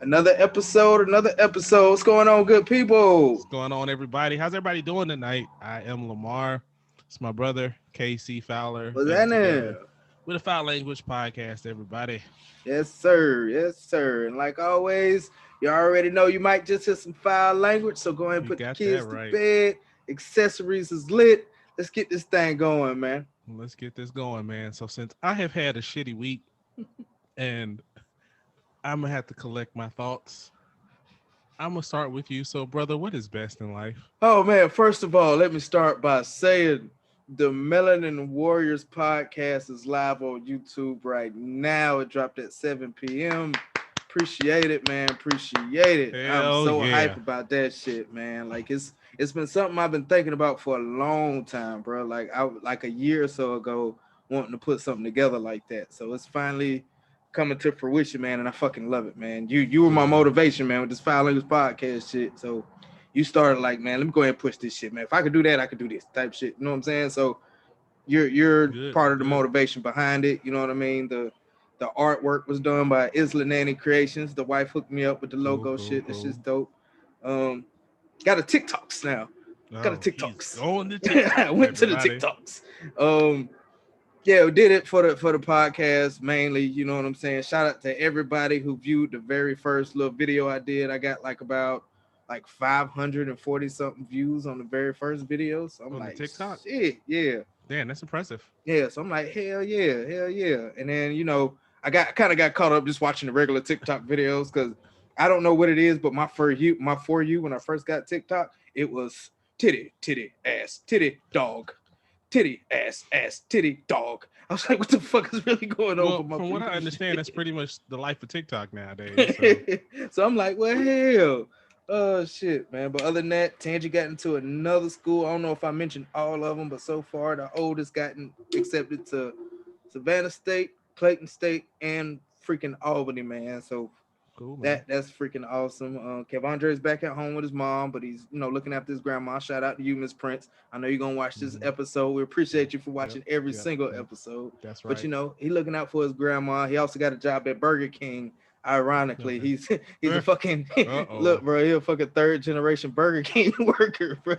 Another episode. What's going on, good people? What's going on, everybody? How's everybody doing tonight? I am Lamar. It's my brother, KC Fowler. What's Getting that together with a Fowl Language Podcast, everybody. Yes, sir. Yes, sir. And like always, you already know you might just hear some foul language. So go ahead and You put the got kids that to right. bed. Accessories is lit. Let's get this thing going, man. Let's get this going, man. So since I have had a shitty week and I'm going to have to collect my thoughts, I'm going to start with you. So, brother, what is best in life? Oh, man. First of all, let me start by saying the Melanin Warriors podcast is live on YouTube right now. It dropped at 7 p.m. Appreciate it, man. Appreciate it. Hell I'm so yeah. hype about that shit, man. Like it's been something I've been thinking about for a long time, bro. Like a year or so ago, wanting to put something together like that. So it's finally coming to fruition, man, and I fucking love it, man. You were my motivation, man, with this Fowl Language Podcast shit. So you started like, man, let me go ahead and push this shit, man. If I could do that, I could do this type shit. You know what I'm saying? So you're Good, part of the good. motivation behind it. You know what I mean? The artwork was done by Isla Nanny Creations. The wife hooked me up with the logo shit. This shit's dope. Got a TikToks now. Got a TikToks. Going to TikTok. I went to the TikToks. Yeah, we did it for the podcast mainly. You know what I'm saying? Shout out to everybody who viewed the very first little video I did. I got about 540 something views on the very first video. So I'm on like, TikTok? Shit, yeah. Damn, that's impressive. Yeah, so I'm like, hell yeah. And then, I kind of got caught up just watching the regular TikTok videos because I don't know what it is, but my For You when I first got TikTok, it was titty, ass, titty, dog, titty, ass, titty, dog. I was like, what the fuck is really going on? Well, with my from what I shit? understand, that's pretty much the life of TikTok nowadays. So. So I'm like, well, hell. Oh shit, man. But other than that, Tangy got into another school. I don't know if I mentioned all of them, but so far the oldest gotten accepted to Savannah State, Clayton State, and freaking Albany, man. So cool, man. that's freaking awesome. Kevandre's back at home with his mom, but he's looking after his grandma. Shout out to you, Miss Prince. I know you're gonna watch this episode. We appreciate you for watching every single episode. That's right. But he looking out for his grandma. He also got a job at Burger King. Ironically, he's a fucking look, bro. He's a fucking third generation Burger King worker, bro.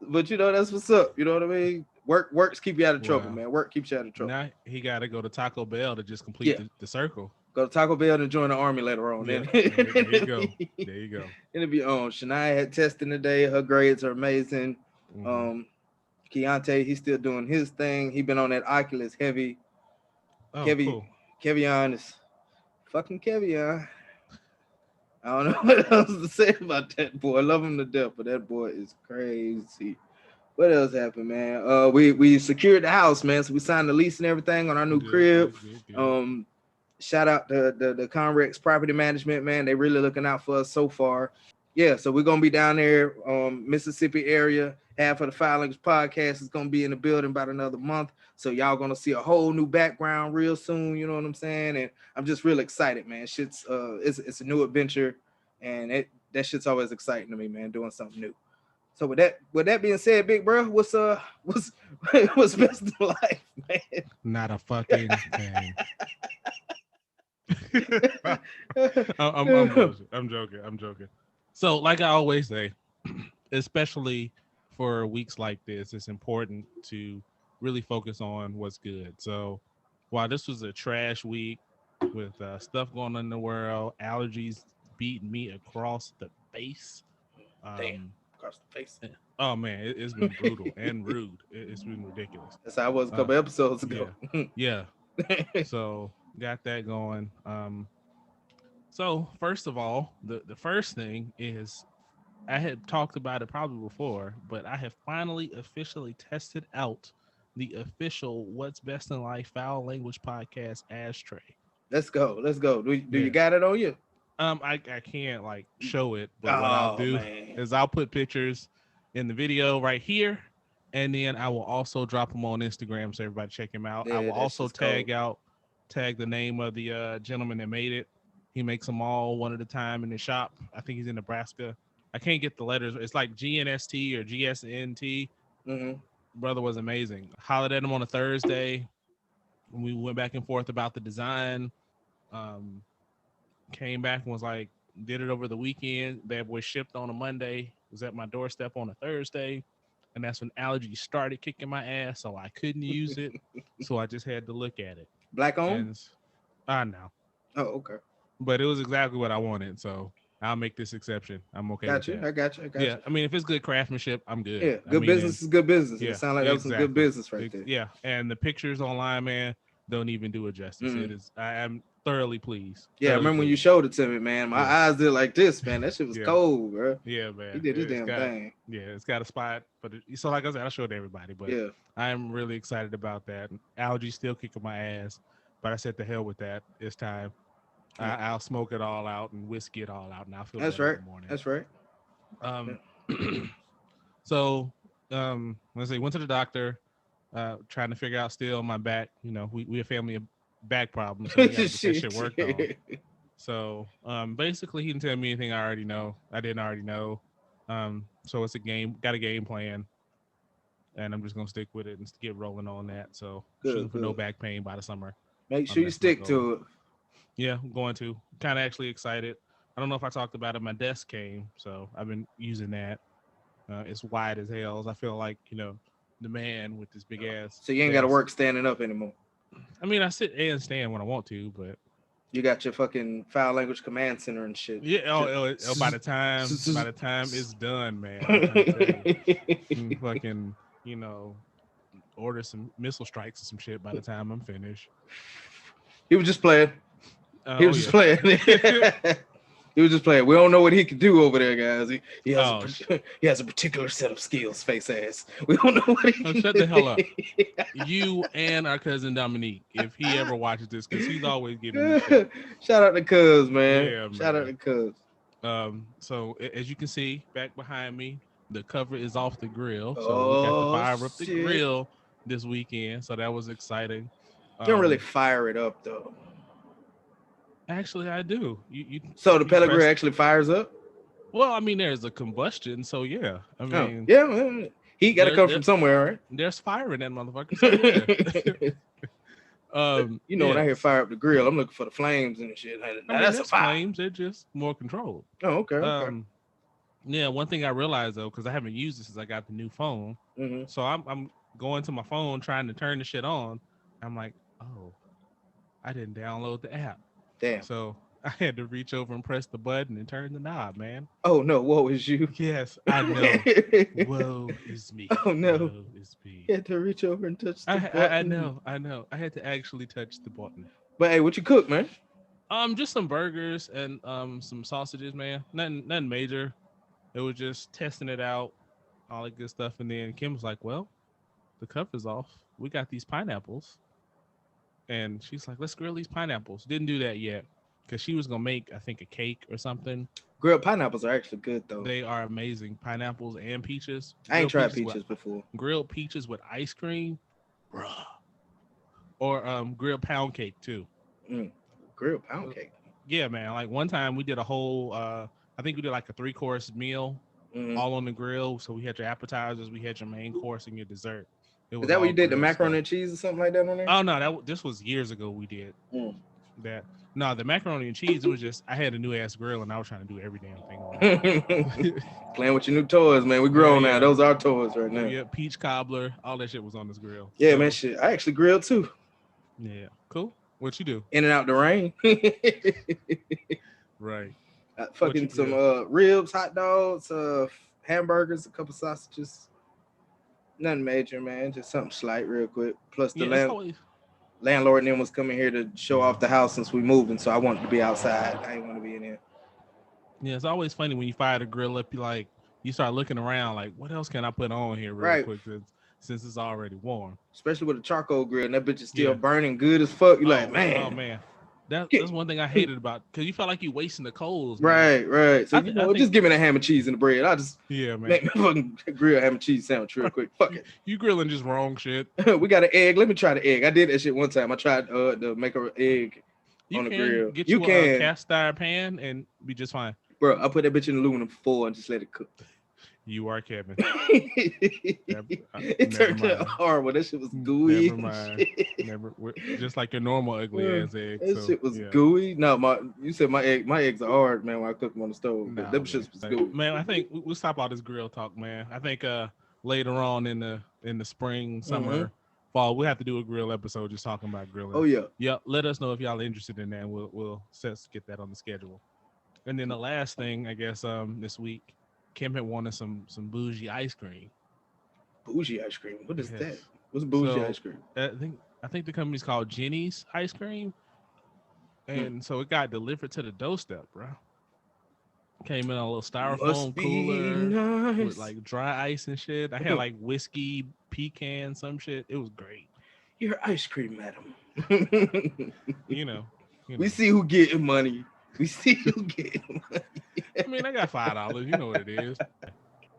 But that's what's up. You know what I mean? Works keep you out of trouble, man. Work keeps you out of trouble. Now he got to go to Taco Bell to just complete the circle. Go to Taco Bell and join the army later on. Yeah. There you go. There you go. It'll be on. Shania had testing today. Her grades are amazing. Keontae, he's still doing his thing. He been on that Oculus heavy. Cool. Kevion is fucking Kevion. I don't know what else to say about that boy. I love him to death, but that boy is crazy. What else happened, man? We secured the house, man. So we signed the lease and everything on our new crib. Good. Shout out to the Conrex Property Management, man. They really looking out for us so far. Yeah, so we're gonna be down there, Mississippi area. Half of the Fowl Language Podcast is gonna be in the building about another month. So y'all gonna see a whole new background real soon. You know what I'm saying? And I'm just real excited, man. Shit's it's a new adventure, and that shit's always exciting to me, man. Doing something new. So with that being said, big bro, what's best in life, man? Not a fucking thing. I'm joking. So, like I always say, especially for weeks like this, it's important to really focus on what's good. So, while this was a trash week with stuff going on in the world, allergies beating me across the face. Damn, across the face. Oh man, it's been brutal and rude. It's been ridiculous. That's how I was a couple episodes ago. Yeah. So got that going. So first of all, the first thing is I had talked about it probably before, but I have finally officially tested out the official What's Best in Life Fowl Language Podcast ashtray. Let's go. Do you got it on you? I can't show it, but what I'll do is I'll put pictures in the video right here, and then I will also drop them on Instagram so everybody check him out. I will also tag the name of the gentleman that made it. He makes them all one at a time in the shop. I think he's in Nebraska. I can't get the letters. It's like GNST or GSNT. Brother was amazing. Hollered at him on a Thursday. We went back and forth about the design. Came back and was like, Did it over the weekend. Bad boy shipped on a Monday. Was at my doorstep on a Thursday. And that's when allergies started kicking my ass, so I couldn't use it. So I just had to look at it. Black owned? And I know. Oh, okay. But it was exactly what I wanted, so I'll make this exception. I'm okay with that. I got you. Yeah, I mean, if it's good craftsmanship, I'm good. Yeah, good business is good business. Yeah, it sounds like that was some good business right there. Yeah, and the pictures online, man, don't even do it justice. It is. I am thoroughly pleased. Yeah, I remember when you showed it to me, man. My eyes did like this, man. That shit was cold, bro. Yeah, man. He did his damn thing. Yeah, it's got a spot, but so like I said, I showed everybody. But yeah, I'm really excited about that. Allergies still kicking my ass, but I said to hell with that. It's time. I'll smoke it all out and whiskey it all out, and I'll feel better in the morning. That's right. So, let's see. Went to the doctor, trying to figure out still my back. You know, we a family of back problems, so we got to get that shit worked on. So, basically, he didn't tell me anything I already know. I didn't already know. So it's got a game plan, and I'm just gonna stick with it and get rolling on that. So, shooting for no back pain by the summer. Make sure you stick to it. Yeah, I'm going to. Kind of actually excited. I don't know if I talked about it. My desk came, so I've been using that. It's wide as hell. I feel like, the man with this big ass. So you ain't got to work standing up anymore. I mean, I sit and stand when I want to, but you got your fucking Fowl Language Command Center and shit. Yeah. By the time it's done, man. Fucking, order some missile strikes or some shit by the time I'm finished. He was just playing. He was just playing. He was just playing. We don't know what he can do over there, guys. He has a particular set of skills, face ass. We don't know what he can do. Shut the hell up. You and our cousin Dominique, if he ever watches this, because he's always giving me shit. Shout out to Cuz, man. Yeah, Shout out to Cuz. So as you can see, back behind me, the cover is off the grill. So we got to fire up the grill this weekend. So that was exciting. You don't really fire it up, though. Actually, I do. So the pellet grill actually fires up? Well, I mean, there's a combustion, so yeah. I mean, yeah, heat got to come from somewhere, right? There's fire in that motherfucker. So yeah. When I hear fire up the grill, I'm looking for the flames and shit. That's a fire. Flames. They're just more controlled. Oh, okay. Yeah. One thing I realized though, because I haven't used it since I got the new phone, so I'm going to my phone trying to turn the shit on. I'm like, oh, I didn't download the app. Damn. So I had to reach over and press the button and turn the knob, man. Oh no, woe is you. Yes, I know. Woe is me. Oh no. Woe is me. You had to reach over and touch the button. I know. I had to actually touch the button. But hey, what you cook, man? Just some burgers and some sausages, man. Nothing major. It was just testing it out, all that good stuff. And then Kim was like, well, the cover's off. We got these pineapples. And she's like, let's grill these pineapples. Didn't do that yet because she was going to make, I think, a cake or something. Grilled pineapples are actually good, though. They are amazing. Pineapples and peaches. I ain't tried peaches before. Grilled peaches with ice cream. Bruh. Or grilled pound cake, too. Grilled pound cake? Yeah, man. Like one time we did a whole, I think we did like a 3-course meal all on the grill. So we had your appetizers, we had your main course, and your dessert. Is that what you did, the macaroni and cheese or something like that on there? Oh, no, this was years ago we did that. No, the macaroni and cheese, it was just, I had a new ass grill and I was trying to do every damn thing. Playing with your new toys, man. We grown now. Those are our toys right now. Yeah, peach cobbler, all that shit was on this grill. Yeah, so, man, shit. I actually grilled too. Yeah, cool. What you do? In and out the rain. Right. Fucking some ribs, hot dogs, hamburgers, a couple sausages. Nothing major, man. Just something slight real quick. Plus the landlord and them was coming here to show off the house since we moving, so I wanted to be outside. I didn't want to be in there. Yeah, it's always funny when you fire the grill up, you start looking around like, what else can I put on here real quick since it's already warm? Especially with a charcoal grill, and that bitch is still burning good as fuck. You like, man. Oh, man. That's one thing I hated about, because you felt like you wasting the coals. Man. Right. So just give me the ham and cheese and the bread. I'll just make me fucking grill ham and cheese sandwich real quick. Fuck it. You grilling just wrong shit. We got an egg. Let me try the egg. I did that shit one time. I tried to make an egg on the grill. Get you a cast iron pan and be just fine. Bro, I put that bitch in aluminum foil and just let it cook. You are Kevin. It turned out horrible. That shit was gooey. Never mind. Just like your normal ugly ass egg. That shit was gooey. No, you said my eggs are hard, man, when I cook them on the stove. But them shits was gooey. Man, I think we'll stop all this grill talk, man. I think later on in the spring, summer, fall, we'll have to do a grill episode just talking about grilling. Oh yeah. Yeah. Let us know if y'all are interested in that, and we'll get that on the schedule. And then the last thing, I guess, this week, Kim had wanted some bougie ice cream. Bougie ice cream? What is that? What's bougie ice cream? I think the company's called Jenny's Ice Cream. And so it got delivered to the doorstep, bro. Came in a little styrofoam cooler with like dry ice and shit. I had like whiskey, pecan, some shit. It was great. You're ice cream, madam. you know. We see who getting money. We see who getting money. I mean, I got $5. You know what it is.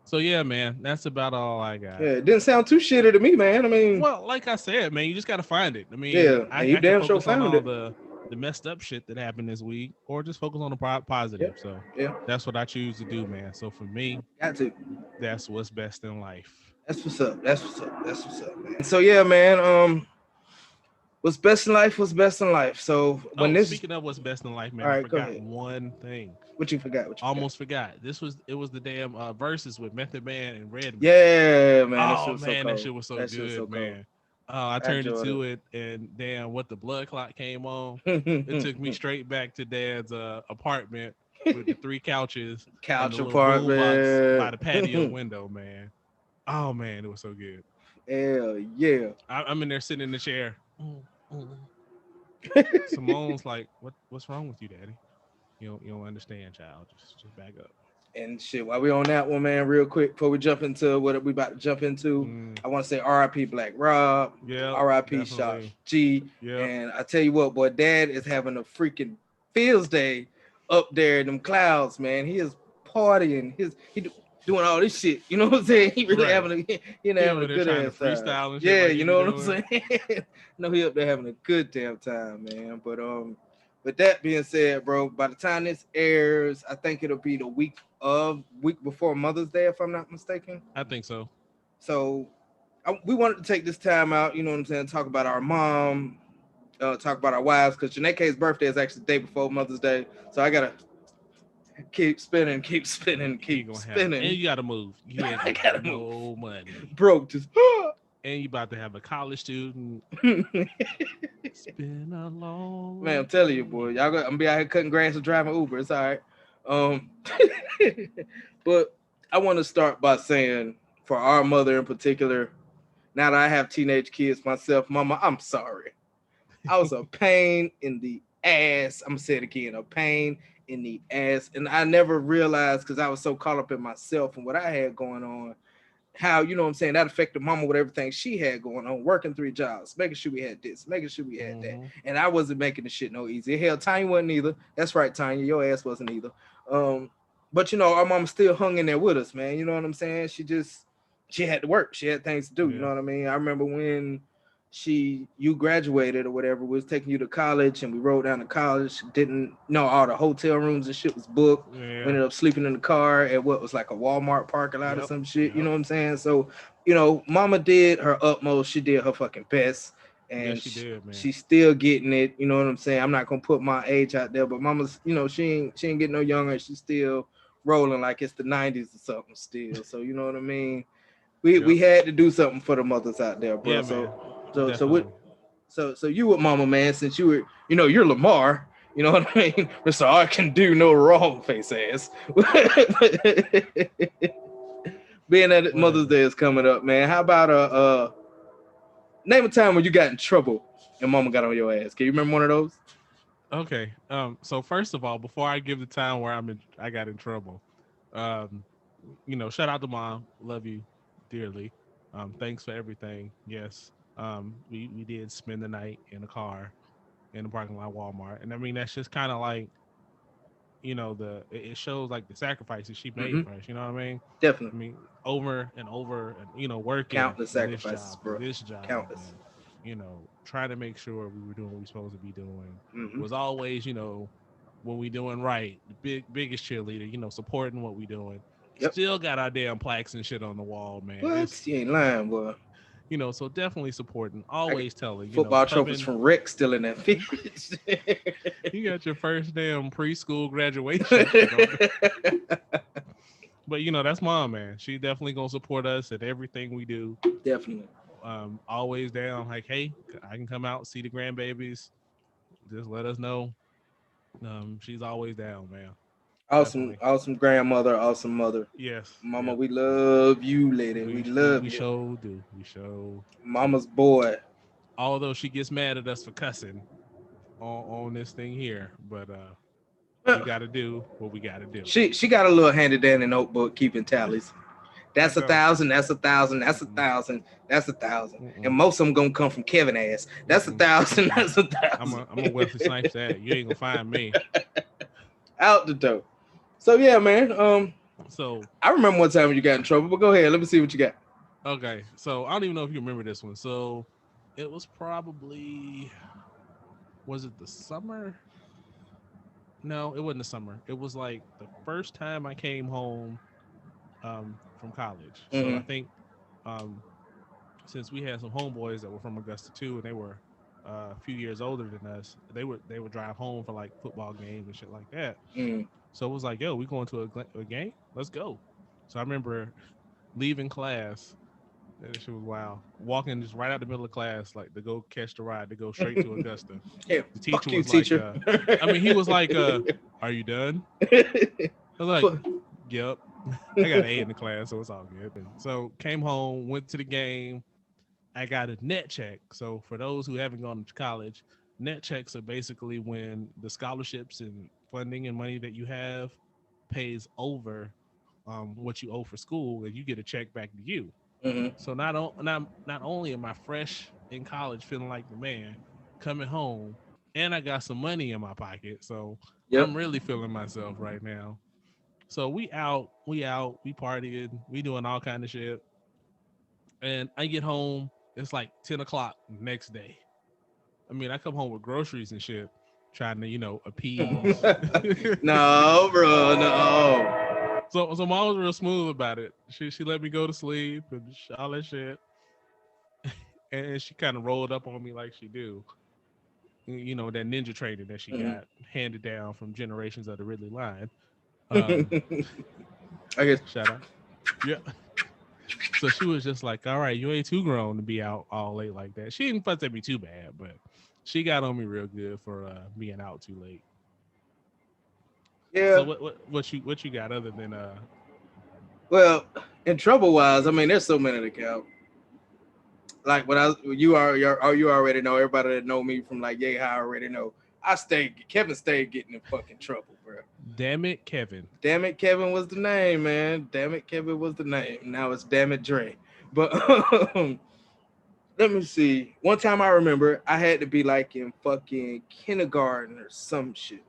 So yeah, man, that's about all I got. Yeah, it didn't sound too shitty to me, man. I mean, well, like I said, man, you just gotta find it. I mean, you damn sure found it. The messed up shit that happened this week, or just focus on the positive. Yeah. So that's what I choose to do, man. So for me, that's what's best in life. That's what's up. That's what's up, man. So yeah, man. What's best in life? What's best in life? So speaking of what's best in life, man, I forgot one thing. What you forgot? Almost forgot. It was the damn verses with Method Man and Redman. Yeah, man. Oh man, that shit was so good, man. I turned into it, and damn, what the blood clot came on. It took me straight back to Dad's apartment with the 3 couches, couch apartment by the patio window, man. Oh man, it was so good. Hell yeah! I'm in there sitting in the chair. Simone's like, what's wrong with you, Daddy? You don't understand, child. Just back up. And shit, while we on that one, man, real quick before we jump into what we about to jump into, I want to say R.I.P. Black Rob, R.I.P. Shot G, and I tell you what, boy, Dad is having a freaking Fields Day up there in them clouds, man. He is partying. He doing all this shit, you know what I'm saying? He really having a good ass freestyle. Yeah, like you know what I'm saying? No, he up there having a good damn time, man. But with that being said, bro, by the time this airs, I think it'll be the week before Mother's Day, if I'm not mistaken. I think so. So we wanted to take this time out, you know what I'm saying, talk about our mom, talk about our wives, because Janae's birthday is actually the day before Mother's Day. So I gotta keep spinning. And you gotta move. You ain't got no money. Broke just. And you about to have a college student. It's been a long. Man, I'm telling you, boy. I'm gonna be out here cutting grass and driving Uber. It's all right. But I want to start by saying, for our mother in particular, now that I have teenage kids myself, Mama, I'm sorry. I was a pain in the ass. I'm gonna say it again, a pain in the ass. And I never realized, because I was so caught up in myself and what I had going on, how, you know what I'm saying, that affected Mama with everything she had going on, working 3 jobs, making sure we had this, making sure we had that. And I wasn't making the shit no easy. Hell, Tanya wasn't either. That's right, Tanya, your ass wasn't either. But you know, our mama still hung in there with us, man. You know what I'm saying? She had to work. She had things to do. You know what I mean? I remember when you graduated or whatever, we was taking you to college, and we rode down to college, didn't know all the hotel rooms and shit was booked. We ended up sleeping in the car at what was like a Walmart parking lot or some shit. You know what I'm saying? So, you know, Mama did her utmost. She did her fucking best. And she's still getting it. You know what I'm saying? I'm not gonna put my age out there, but Mama's, you know, she ain't getting no younger. She's still rolling like it's the 90s or something still. So you know what I mean? We had to do something for the mothers out there, bro. So you with Mama, man, since you were, you know, you're Lamar, you know what I mean? Mr. I can do no wrong, face ass. Being that Mother's Day is coming up, man, how about name a time when you got in trouble and Mama got on your ass? Can you remember one of those? Okay. So first of all, before I give the time where I got in trouble, you know, shout out to Mom. Love you dearly. Thanks for everything. Yes. We did spend the night in a car in the parking lot of Walmart. And I mean, that's just kind of like, you know, it shows like the sacrifices she made for us. You know what I mean? Definitely. I mean, over and over, and you know, working countless sacrifices, bro. This job, countless. And, you know, trying to make sure we were doing what we were supposed to be doing. Was always, you know, when we doing right, the biggest cheerleader. You know, supporting what we doing. Yep. Still got our damn plaques and shit on the wall, man. What? You ain't lying, boy. You know, so definitely supporting. Always telling. Football trophies from Rick still in that feed. You got your first damn preschool graduation. But you know, that's mom, man. She definitely gonna support us at everything we do. Definitely. Always down. Like, hey, I can come out see the grandbabies. Just let us know. She's always down, man. Awesome grandmother, awesome mother. Yes, Mama, we love you, lady. We love you. We sure do. We sure. Mama's boy. Although she gets mad at us for cussing on this thing here, but we got to do what we got to do. She got a little handy dandy notebook keeping tallies. That's 1,000. That's 1,000. That's 1,000. That's 1,000. And most of them gonna come from Kevin ass. That's 1,000. That's 1,000. I'm a Wesley Snipes that. You ain't gonna find me. Out the door. So yeah, man. So I remember one time when you got in trouble, but go ahead. Let me see what you got. Okay. So I don't even know if you remember this one. So it was probably, was it the summer? No, it wasn't the summer. It was like the first time I came home from college. So I think since we had some homeboys that were from Augusta too, and they were a few years older than us, they would drive home for like football games and shit like that. So it was like, yo, we going to a game? Let's go. So I remember leaving class. That shit was wild. Walking just right out the middle of class, like to go catch the ride to go straight to Augusta. Yeah, the teacher was teacher. Like, I mean, he was like, "Are you done?" I was like, "Yep." I got an A in the class, so it's all good. And so came home, went to the game. I got a net check. So for those who haven't gone to college, net checks are basically when the scholarships and funding and money that you have pays over what you owe for school, and you get a check back to you. So not only am I fresh in college feeling like the man, coming home, and I got some money in my pocket, so I'm really feeling myself right now. So we partying, we doing all kind of shit, and I get home, it's like 10 o'clock next day. I mean, I come home with groceries and shit, trying to appease. No, bro, no. So mom was real smooth about it. She let me go to sleep and all that shit. And she kind of rolled up on me like she do. That ninja training that she got handed down from generations of the Ridley line. I guess. Shout out. Yeah. So she was just like, all right, you ain't too grown to be out all late like that. She didn't fuss at me too bad, but she got on me real good for being out too late. Yeah. So what you got other than Well, in trouble wise, I mean, there's so many to count. Like you already know, everybody that know me from like I already know. Kevin stayed getting in fucking trouble, bro. Damn it, Kevin. Damn it, Kevin was the name, man. Damn it, Kevin was the name. Now it's Damn it, Dre. But let me see. One time I remember I had to be like in fucking kindergarten or some shit.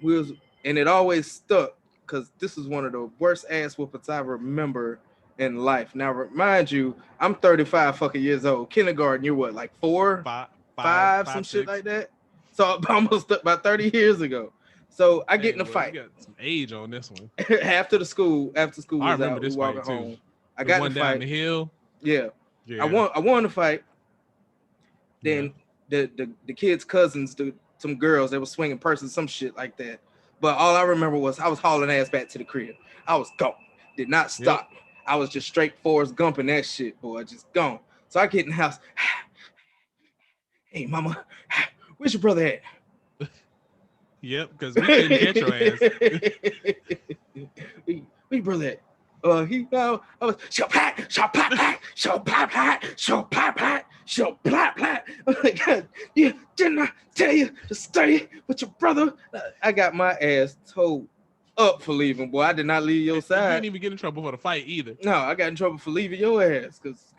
And it always stuck because this is one of the worst ass whoopings I remember in life. Now, remind you, I'm 35 fucking years old. Kindergarten, you're what, like five, some shit like that? So almost about 30 years ago. So I get in a fight. You got some age on this one. after school I was remember out, this we walking fight too. home. I got in the fight. Down the hill. Yeah. I won the fight. Then the kids' cousins, some girls, they were swinging purses, some shit like that. But all I remember was I was hauling ass back to the crib. I was gone. Did not stop. Yep. I was just straight Forrest Gumping that shit, boy. Just gone. So I get in the house. Hey, mama, where's your brother at? Yep, because we couldn't catch your ass. Where your brother at? I was I'm like, God, yeah, didn't I tell you to stay with your brother? I got my ass told up for leaving, boy. I did not leave your side. You didn't even get in trouble for the fight either. No, I got in trouble for leaving your ass because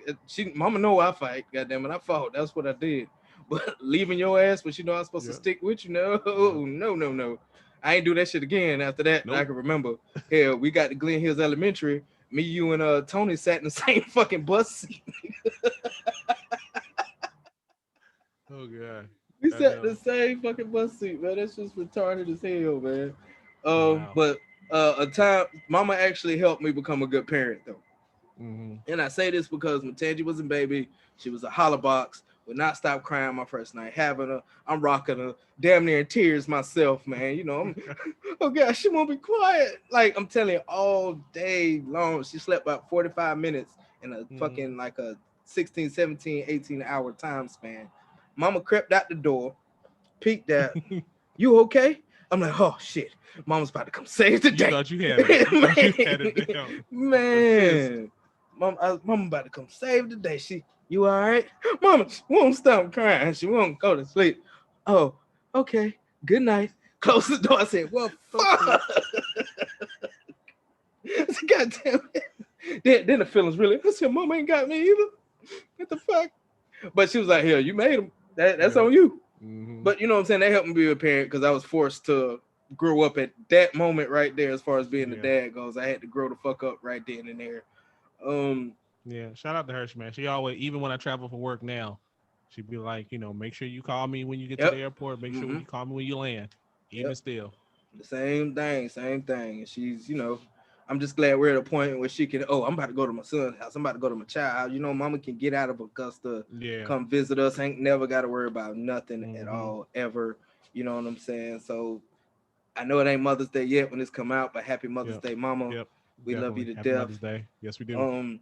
mama know I fight. Goddamn it, I fought. That's what I did. But leaving your ass, but I'm supposed to stick with you. No. I ain't do that shit again after that. Nope. I can remember. Hell, we got to Glen Hills Elementary. Me, you, and Tony sat in the same fucking bus seat. Oh god. We sat in the same fucking bus seat, man. That's just retarded as hell, man. Wow. But a time mama actually helped me become a good parent though. Mm-hmm. And I say this because when Tangy was a baby, she was a holler box, would not stop crying my first night having her. I'm rocking her, damn near in tears myself, man. You know, oh gosh, she won't be quiet. Like I'm telling you, all day long. She slept about 45 minutes in a fucking like a 16, 17, 18-hour time span. Mama crept out the door, peeked out. You okay? I'm like, oh shit, mama's about to come save the day. You thought you had it. You thought you had it down. Man. Mama about to come save the day. You all right? Mama won't stop crying. She won't go to sleep. Oh, okay. Good night. Close the door. I said, well, fuck. God damn it. Then the feelings really, I said, mama ain't got me either. What the fuck? But she was like, here, you made him. That's on you. Mm-hmm. But you know what I'm saying? They helped me be a parent because I was forced to grow up at that moment right there as far as being the dad goes. I had to grow the fuck up right then and there. Yeah, shout out to her, man. She always, even when I travel for work now, she'd be like, make sure you call me when you get to the airport. Make sure you call me when you land. Even still. The same thing. And she's, I'm just glad we're at a point where she can, I'm about to go to my son's house. I'm about to go to my child's house. Mama can get out of Augusta, come visit us. Ain't never got to worry about nothing at all, ever. You know what I'm saying? So I know it ain't Mother's Day yet when this come out, but happy Mother's Day, Mama. Yep. We Definitely. love you to happy death. Mother's Day. Yes, we do.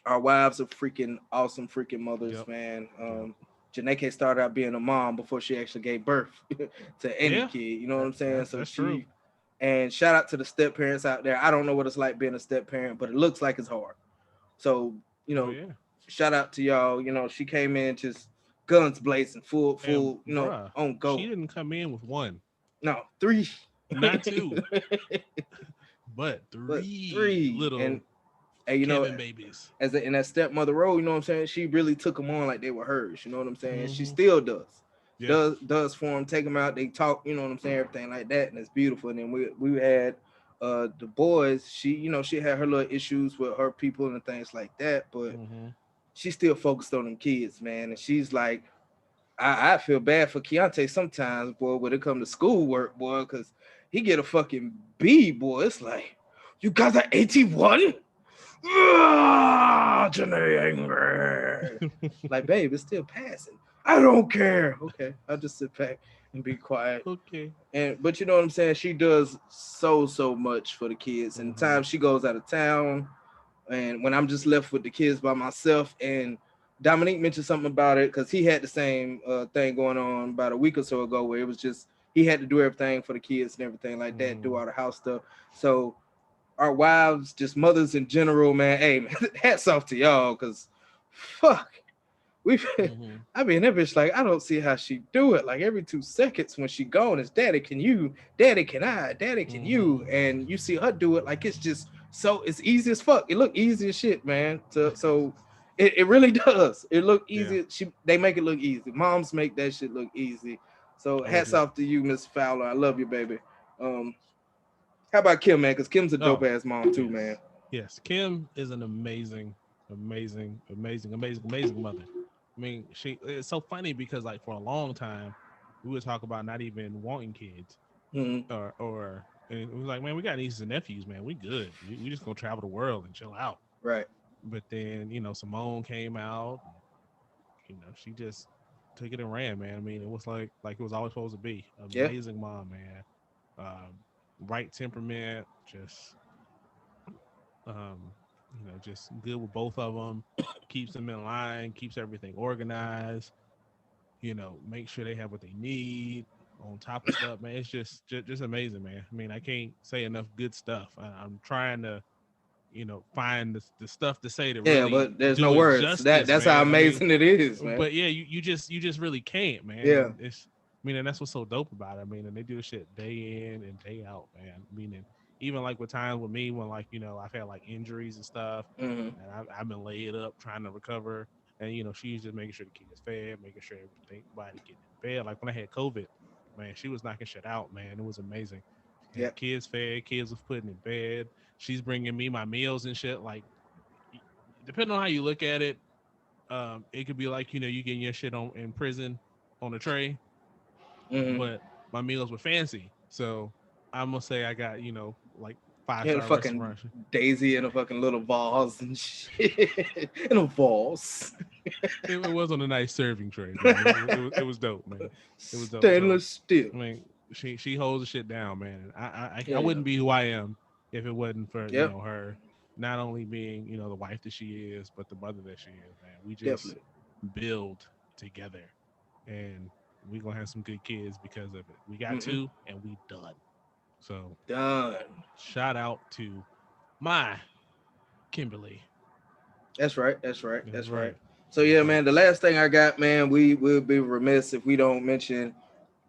Our wives are freaking awesome freaking mothers, man. Janeke started out being a mom before she actually gave birth to any kid. You know what I'm saying? So that's true. And shout out to the step parents out there. I don't know what it's like being a step parent, but it looks like it's hard. So, shout out to y'all. She came in just guns blazing, full, bruh, on go. She didn't come in with one. No, 3. Not 2. but three little and Kevin babies. In that stepmother role, you know what I'm saying? She really took them on like they were hers. You know what I'm saying? She still does. Yeah. Does for them, take them out, they talk, you know what I'm saying, everything like that, and it's beautiful. And then we had the boys, she had her little issues with her people and things like that, but she still focused on them kids, man. And she's like, I feel bad for Keontae sometimes, boy, when it comes to schoolwork, boy, because he get a fucking B, boy. It's like, you got an 81? Janae angry. Like, babe, it's still passing. I don't care. Okay, I'll just sit back and be quiet. Okay. But you know what I'm saying? She does so much for the kids. And times she goes out of town, and when I'm just left with the kids by myself, and Dominique mentioned something about it because he had the same thing going on about a week or so ago, where it was just he had to do everything for the kids and everything like that, do all the house stuff. So our wives, just mothers in general, man, hey, man, hats off to y'all, because fuck, I mean, that bitch, like, I don't see how she do it. Like, every 2 seconds when she gone, it's daddy, can you? Daddy, can I? Daddy, can you? And you see her do it, like, it's just so, it's easy as fuck. It look easy as shit, man. So it really does. It look easy. They make it look easy. Moms make that shit look easy. So hats off to you, Miss Fowler. I love you, baby. How about Kim, man? Because Kim's a dope ass mom too, man. Yes, Kim is an amazing mother. I mean, it's so funny because, like, for a long time, we would talk about not even wanting kids, and it was like, man, we got nieces and nephews, man, we good. We just gonna travel the world and chill out, right? But then, Simone came out. She just took it and ran, man. I mean, it was like it was always supposed to be. Amazing mom, man. Right temperament, just just good with both of them. Keeps them in line, keeps everything organized. Make sure they have what they need on top of stuff, man. It's just amazing, man. I mean, I can't say enough good stuff. I'm trying to find the stuff to say to really but there's no words. Justice, that's man. How amazing it is, man. But yeah, you just really can't, man. Yeah. And that's what's so dope about it. I mean, and they do shit day in and day out, man. I mean, and even like with times with me when I've had like injuries and stuff, and I've been laid up trying to recover, and she's just making sure the kids fed, making sure everybody getting in bed. Like when I had COVID, man, she was knocking shit out, man. It was amazing. Yeah, kids fed, kids was putting in bed. She's bringing me my meals and shit. Like, depending on how you look at it, it could be like you getting your shit in prison on a tray. But my meals were fancy, so I'm gonna say I got like He had a 5-star fucking restaurant. daisy in a fucking little vase and shit. In a vase. It wasn't a nice serving tray. Man. It was dope, man. It was dope. Stainless steel. I mean, she holds the shit down, man. Yeah, I wouldn't be who I am if it wasn't for Yep. her not only being the wife that she is, but the mother that she is. Man, we just Definitely. build together, and we gonna have some good kids because of it. We got two, and we done. So Done. shout out to my Kimberly. That's right. So yeah, man, the last thing I got, man, we will be remiss if we don't mention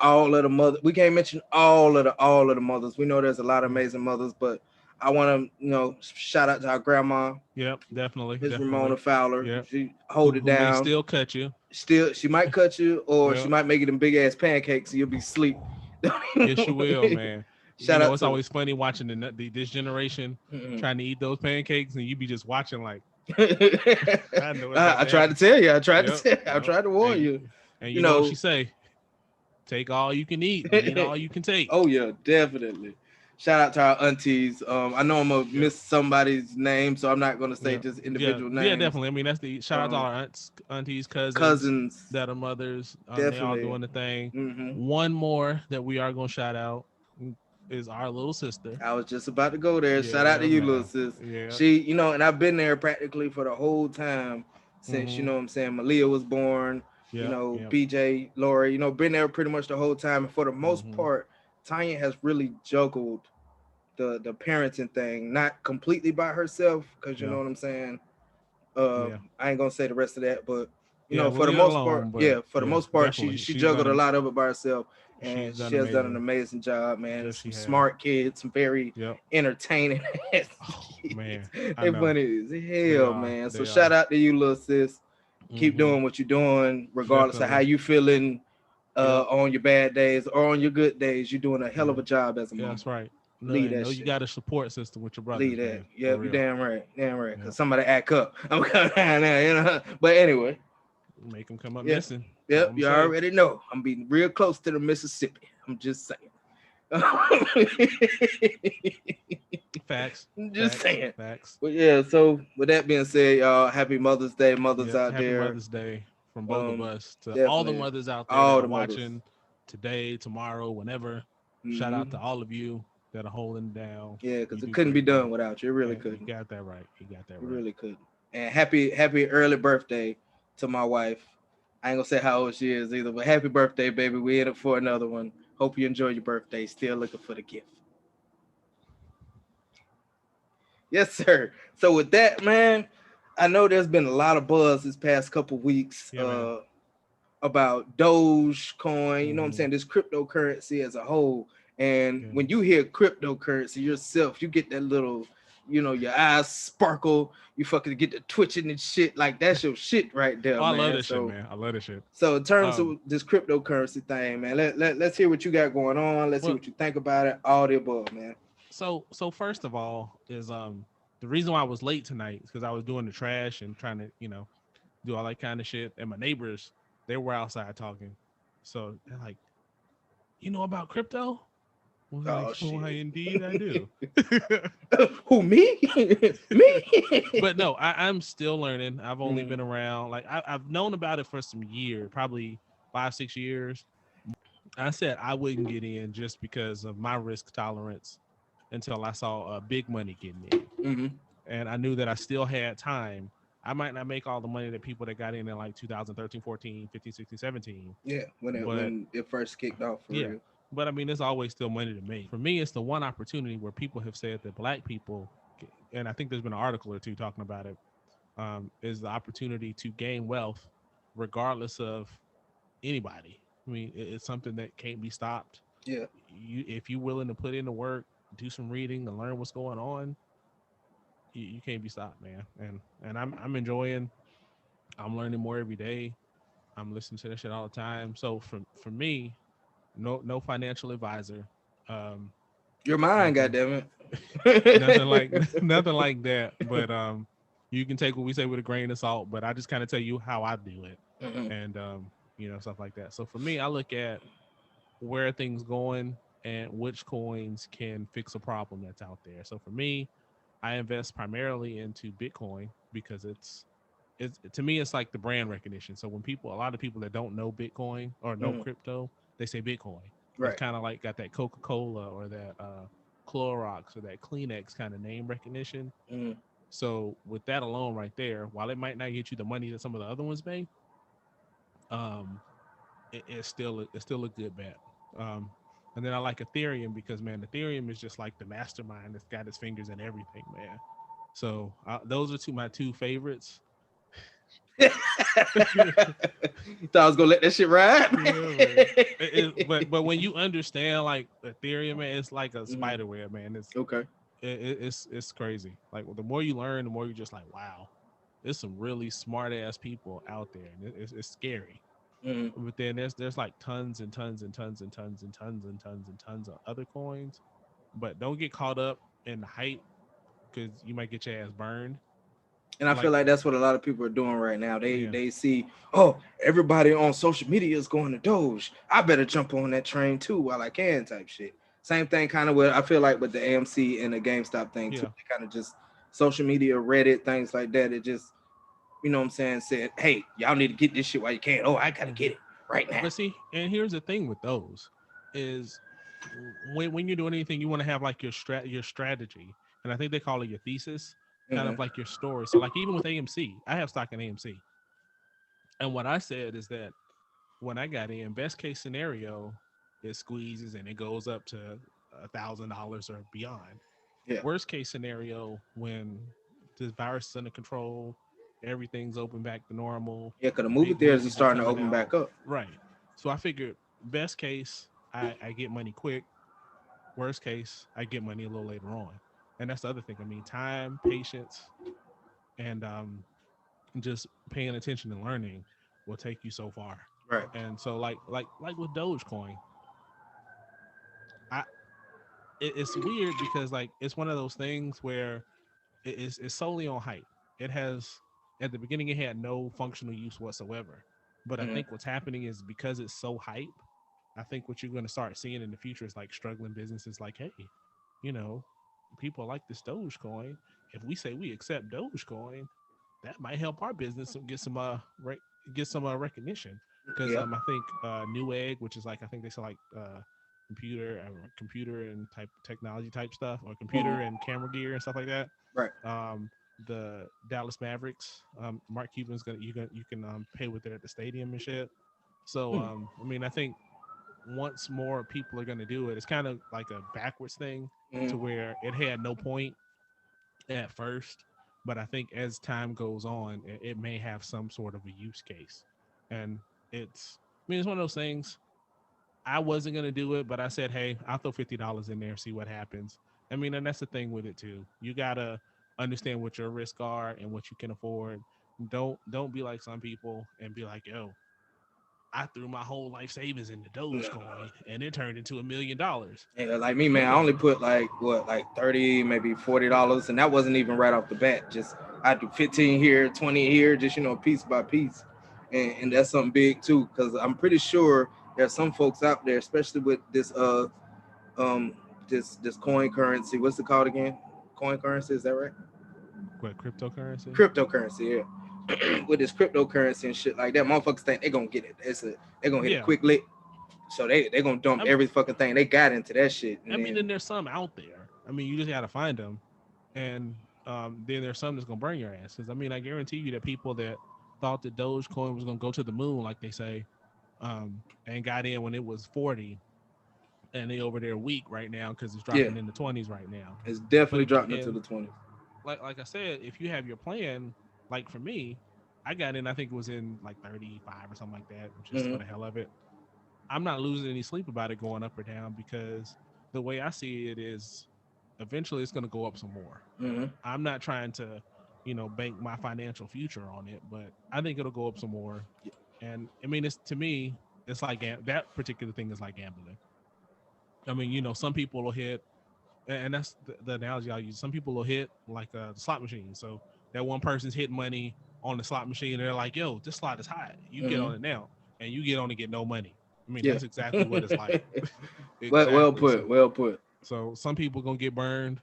all of the mothers. We can't mention all of the mothers. We know there's a lot of amazing mothers, but I want to, shout out to our grandma. Yep, definitely. Miss Ramona Fowler. Yep. She hold it down. May still cut you. She might cut you, or she might make it in big ass pancakes, so you'll be asleep. Yes, you will, man. Shout out. It's always funny watching this generation trying to eat those pancakes, and you be just watching like. I tried to tell you. I tried to warn you. And you know what she say? Take all you can eat, eat all you can take. Oh yeah, definitely. Shout out to our aunties. I know I'm gonna miss somebody's name, so I'm not gonna say just individual names. Yeah, definitely. I mean, that's the shout out to our aunts, aunties, cousins that are mothers. They all doing the thing. One more that we are gonna shout out is our little sister. I was just about to go there. Shout out to you, little sis. Yeah. She, and I've been there practically for the whole time since Malia was born. BJ, Lori, been there pretty much the whole time. And for the most part, Tanya has really juggled the parenting thing, not completely by herself, because you know what I'm saying. I ain't gonna say the rest of that, but for the most part, she juggled a lot of it by herself, and she has done an amazing job, man. Yes, some smart kids, some very entertaining. Man, they funny as hell, man. So shout out to you, little sis. Keep doing what you're doing, regardless of how you feeling on your bad days or on your good days. You're doing a hell of a job as a mom. That's right. You got a support system with your brother. Lead that. Yeah, you damn right. Because somebody act up. I'm coming down there, But anyway. Make them come up missing. Yep, you already know. I'm being real close to the Mississippi. I'm just saying. Facts. I'm just saying. Facts. But yeah, so with that being said, y'all, happy Mother's Day, mothers out happy there. Mother's Day from both of us to all the mothers out there that are watching today, tomorrow, whenever. Shout out to all of you that are holding it down. Yeah, because it couldn't be done without you. It really couldn't. You got that right. You really couldn't. And happy early birthday to my wife. I ain't gonna say how old she is either, but happy birthday, baby. We in it for another one. Hope you enjoy your birthday. Still looking for the gift. Yes, sir. So with that, man, I know there's been a lot of buzz this past couple weeks about Dogecoin, you know what I'm saying, this cryptocurrency as a whole. And when you hear cryptocurrency yourself, you get that little, your eyes sparkle, you fucking get the twitching and shit. Like, that's your shit right there, man. I love this shit, man. I love this shit. So in terms of this cryptocurrency thing, man, let's hear what you got going on. Let's see what you think about it. All the above, man. So first of all is the reason why I was late tonight is because I was doing the trash and trying to, do all that kind of shit. And my neighbors, they were outside talking. So they're like, you know about crypto? Why indeed I do. Who, me? Me? But no, I'm still learning. I've only been around, like I've known about it for some years, probably 5-6 years. I said I wouldn't get in just because of my risk tolerance until I saw big money getting in. And I knew that I still had time. I might not make all the money that people that got in like 2013, 14, 15, 16, 17. Yeah, when it first kicked off for real. But I mean, there's always still money to make. For me, it's the one opportunity where people have said that Black people, and I think there's been an article or two talking about it, is the opportunity to gain wealth regardless of anybody. I mean, it's something that can't be stopped. Yeah. If you're willing to put in the work, do some reading to learn what's going on, you can't be stopped, man. And I'm enjoying. I'm learning more every day. I'm listening to that shit all the time. So for me, no financial advisor. You're mine, goddammit. nothing like that. But you can take what we say with a grain of salt. But I just kind of tell you how I do it, and stuff like that. So for me, I look at where things going and which coins can fix a problem that's out there. So for me, I invest primarily into Bitcoin because it's to me it's like the brand recognition. So when a lot of people that don't know Bitcoin or know crypto, they say Bitcoin. Right. It's kind of like got that Coca-Cola or that Clorox or that Kleenex kind of name recognition. So with that alone right there, while it might not get you the money that some of the other ones may, it's still a good bet. And then I like Ethereum because, man, Ethereum is just like the mastermind that's got his fingers in everything, man. So those are my two favorites. You thought I was gonna let that shit ride? Yeah, but when you understand like Ethereum, man, it's like a spider web, man. It's okay. It's crazy. Like the more you learn, the more you're just like, wow, there's some really smart ass people out there, and it's scary. But then there's like tons and tons and tons and tons and tons and tons and tons of other coins. But don't get caught up in the hype because you might get your ass burned. And I feel like that's what a lot of people are doing right now. They see, oh, everybody on social media is going to Doge. I better jump on that train too while I can, type shit. Same thing kind of with, I feel like with the AMC and the GameStop thing too. They kind of just social media, Reddit, things like that. It just, you know what I'm saying, said, hey, y'all need to get this shit while you can. Oh, I gotta get it right now. But see, and here's the thing with those is when you're doing anything, you want to have like your strategy. And I think they call it your thesis, kind of like your story. So like even with AMC, I have stock in AMC. And what I said is that when I got in, best case scenario, it squeezes and it goes up to $1,000 or beyond. Yeah. Worst case scenario, when this virus is under control, everything's open back to normal. Yeah, because the movie theaters are starting to open back up. Right. So I figured best case, I get money quick. Worst case, I get money a little later on. And that's the other thing. I mean, time, patience, and just paying attention and learning will take you so far. Right. And so like with Dogecoin, it's weird because like it's one of those things where it's solely on hype. It has at the beginning it had no functional use whatsoever. But I think what's happening is because it's so hype, I think what you're going to start seeing in the future is like struggling businesses like, hey, you know, people like this Dogecoin. If we say we accept Dogecoin, that might help our business get some recognition. Because I think Newegg, which is like I think they sell like computer and type technology type stuff, or computer and camera gear and stuff like that. Right. The Dallas Mavericks, Mark Cuban's you can pay with it at the stadium and shit. So I mean, I think once more people are going to do it, it's kind of like a backwards thing to where it had no point at first, but I think as time goes on, it may have some sort of a use case. And it's one of those things. I wasn't going to do it, but I said, hey, I'll throw $50 in there, see what happens. I mean, and that's the thing with it too. You got to understand what your risks are and what you can afford. Don't be like some people and be like, yo, I threw my whole life savings into Dogecoin and it turned into $1 million. Yeah, like me, man, I only put like 30, maybe $40, and that wasn't even right off the bat. Just I do 15 here, 20 here, just piece by piece, and that's something big too. Because I'm pretty sure there's some folks out there, especially with this this coin currency. What's it called again? Coin currency, is that right? What, cryptocurrency? Cryptocurrency, yeah. With this cryptocurrency and shit like that, motherfuckers think they're gonna get it. They're gonna hit a quick lick. So they're gonna dump every fucking thing they got into that shit. And there's some out there. I mean, you just gotta find them. And then there's some that's gonna burn your ass. Because I mean, I guarantee you that people that thought that Dogecoin was gonna go to the moon, like they say, and got in when it was 40, and they over there weak right now because it's dropping in the 20s right now. It's definitely dropping into the 20s. Like I said, if you have your plan, like for me, I got in, I think it was in like 35 or something like that, just for the hell of it. I'm not losing any sleep about it going up or down because the way I see it is eventually it's going to go up some more. I'm not trying to, bank my financial future on it, but I think it'll go up some more. And I mean, to me, it's like that particular thing is like gambling. I mean, some people will hit, and that's the analogy I'll use. Some people will hit like the slot machine. So that one person's hitting money on the slot machine, and they're like, yo, this slot is hot. You get on it now, and you get on to get no money. I mean, that's exactly what it's like. Well Exactly. put. Well put. So some people gonna get burned.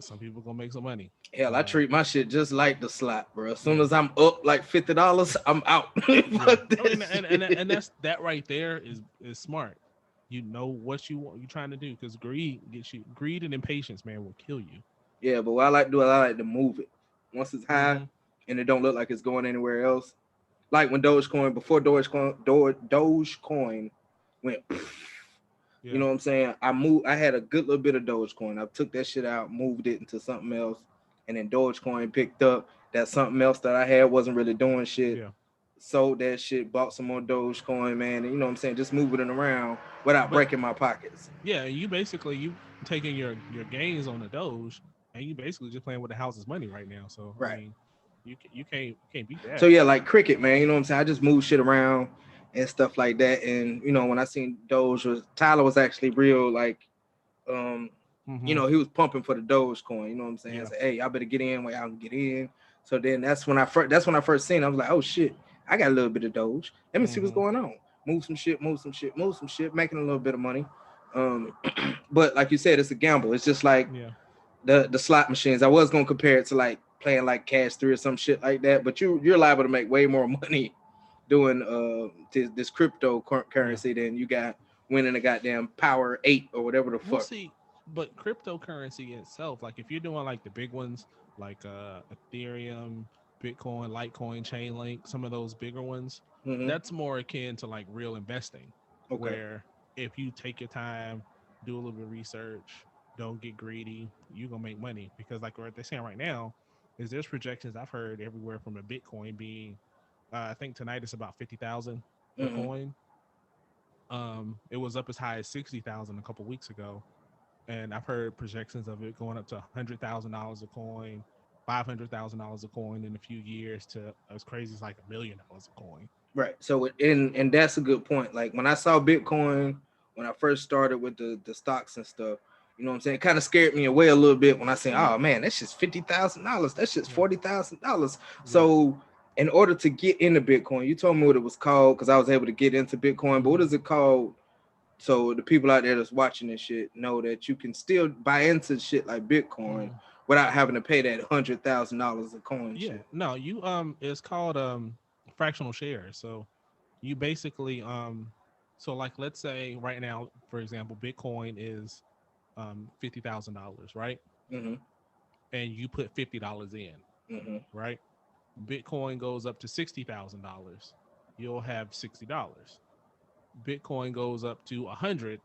Some people gonna make some money. Hell, I treat my shit just like the slot, bro. As soon Yeah. as I'm up like $50, I'm out. Yeah. Fuck that And shit. that's that right there is smart. You know what you want, you're trying to do, because greed and impatience, man, will kill you. Yeah, but what I like to do is I like to move it. Once it's high Mm-hmm. and it don't look like it's going anywhere else. Like when Dogecoin went, you Yeah. know what I'm saying? I had a good little bit of Dogecoin. I took that shit out, moved it into something else, and then Dogecoin picked up. That something else that I had wasn't really doing shit. Yeah. Sold that shit, bought some more Dogecoin, man. And you know what I'm saying? Just moving it around without But breaking my pockets. yeah, you taking your gains on the Doge, and you basically just playing with the house's money right now. So I Right. mean, you can't beat So that. yeah, like cricket, man. You know what I'm saying? I just move shit around and stuff like that. And you know, when I seen Tyler was actually real, like, um, Mm-hmm. he was pumping for the Dogecoin. You know what I'm saying? I Yeah. said, hey, I better get in where I can get in. So then that's when I first seen it. I was like, oh shit, I got a little bit of Doge. Let me see what's Mm-hmm. going on. Move some shit, making a little bit of money. But like you said, it's a gamble. It's just like Yeah. the slot machines. I was gonna compare it to like playing like Cash 3 or some shit like that, but you're liable to make way more money doing this Yeah. cryptocurrency than you got winning a goddamn Power 8 or whatever the We'll fuck. see. But cryptocurrency itself, like if you're doing like the big ones, like Ethereum, Bitcoin, Litecoin, Chainlink, some of those bigger ones, Hmm. that's more akin to like real investing, Okay. where if you take your time, do a little bit of research, don't get greedy, you're gonna make money. Because like what they're saying right now is there's projections I've heard everywhere from a Bitcoin being, I think tonight it's about 50,000 a Hmm. coin. It was up as high as 60,000 a couple weeks ago, and I've heard projections of it going up to $100,000 a coin, $500,000 a coin in a few years, to as crazy as like $1 million a coin. Right. So and that's a good point. Like when I saw Bitcoin, when I first started with the stocks and stuff, you know what I'm saying? It kind of scared me away a little bit when I said, Mm-hmm. oh man, that's just $50,000. That's just Yeah, $40,000. yeah. So in order to get into Bitcoin, you told me what it was called because I was able to get into Bitcoin. But what Mm-hmm. is it called? So the people out there that's watching this shit know that you can still buy into shit like Bitcoin Mm-hmm. without having to pay that $100,000 a coin Yeah, shit. no, it's called fractional shares. So you basically so like let's say right now, for example, Bitcoin is $50,000, right? Hmm. And you put $50 in, Hmm. right? Bitcoin goes up to $60,000, you'll have $60. Bitcoin goes up to 100,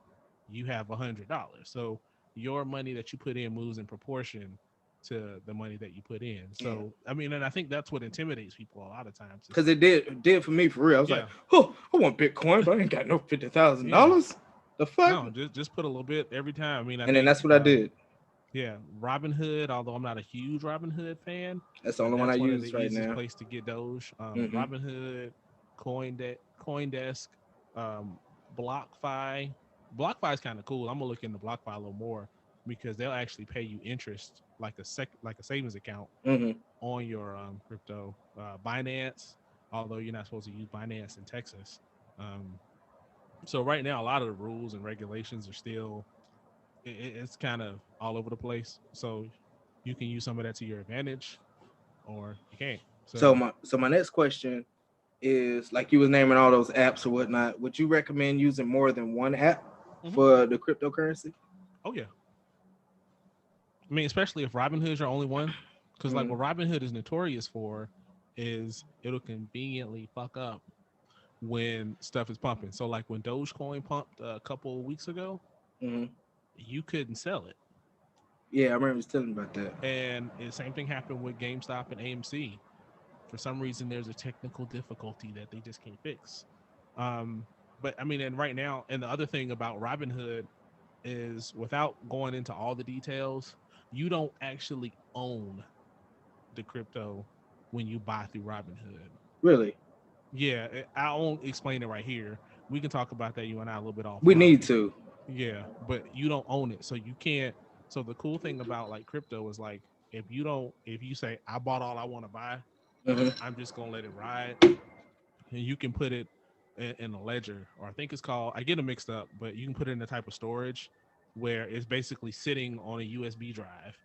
you have $100. So your money that you put in moves in proportion to the money that you put in. Yeah. So I mean, and I think that's what intimidates people a lot of times. It's Because like, it did for me for real. I was like, yeah, oh, I want Bitcoin, but I ain't got no fifty thousand yeah, dollars. The fuck? no, just put a little bit every time. I mean, I And then think that's what I did. yeah, Robinhood. Although I'm not a huge Robinhood fan, That's the only one I that's one of use the right easiest now. place to get Doge. Hmm. Robinhood, CoinDesk, um, BlockFi. BlockFi is kind of cool. I'm gonna look into BlockFi a little more because they'll actually pay you interest like a savings account Hmm. on your crypto. Binance, although you're not supposed to use Binance in Texas. Um, so right now, a lot of the rules and regulations are still it's kind of all over the place. So you can use some of that to your advantage, or you can't. So So my next question is like you was naming all those apps or whatnot. Would you recommend using more than one app mhm. for the cryptocurrency? Oh yeah, I mean, especially if Robinhood's your only one, because like Hmm. what Robinhood is notorious for is it'll conveniently fuck up when stuff is pumping. So like when Dogecoin pumped a couple of weeks ago, Hmm. you couldn't sell it, Yeah, I remember you telling about that. and the same thing happened with GameStop and AMC. For some reason, there's a technical difficulty that they just can't fix. Um, but I mean, and right now, and the other thing about Robinhood is, without going into all the details, you don't actually own the crypto when you buy through Robinhood. Really, Yeah, I won't explain it right here. We can talk about that, you and I, a little bit we offline. need to. Yeah, but you don't own it, so you can't. So the cool thing about like crypto is like if you say I bought all I want to buy, Hmm. I'm just gonna let it ride, and you can put it in a ledger, or I think it's called, I get them mixed up, but you can put it in a type of storage where it's basically sitting on a USB drive,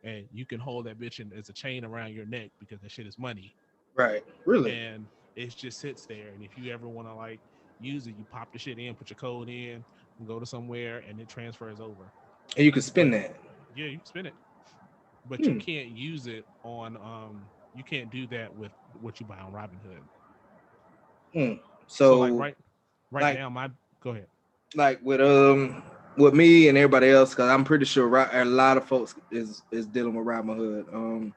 and you can hold that bitch as a chain around your neck because that shit is money. Right. Really? And it just sits there. And if you ever want to like use it, you pop the shit in, put your code in, and go to somewhere, and it transfers over. And you can spin But that. yeah, you can spin it, but you can't use it on you can't do that with what you buy on Robinhood. So like right like, now, go ahead. Like with me and everybody else, because I'm pretty sure a lot of folks is dealing with Robinhood.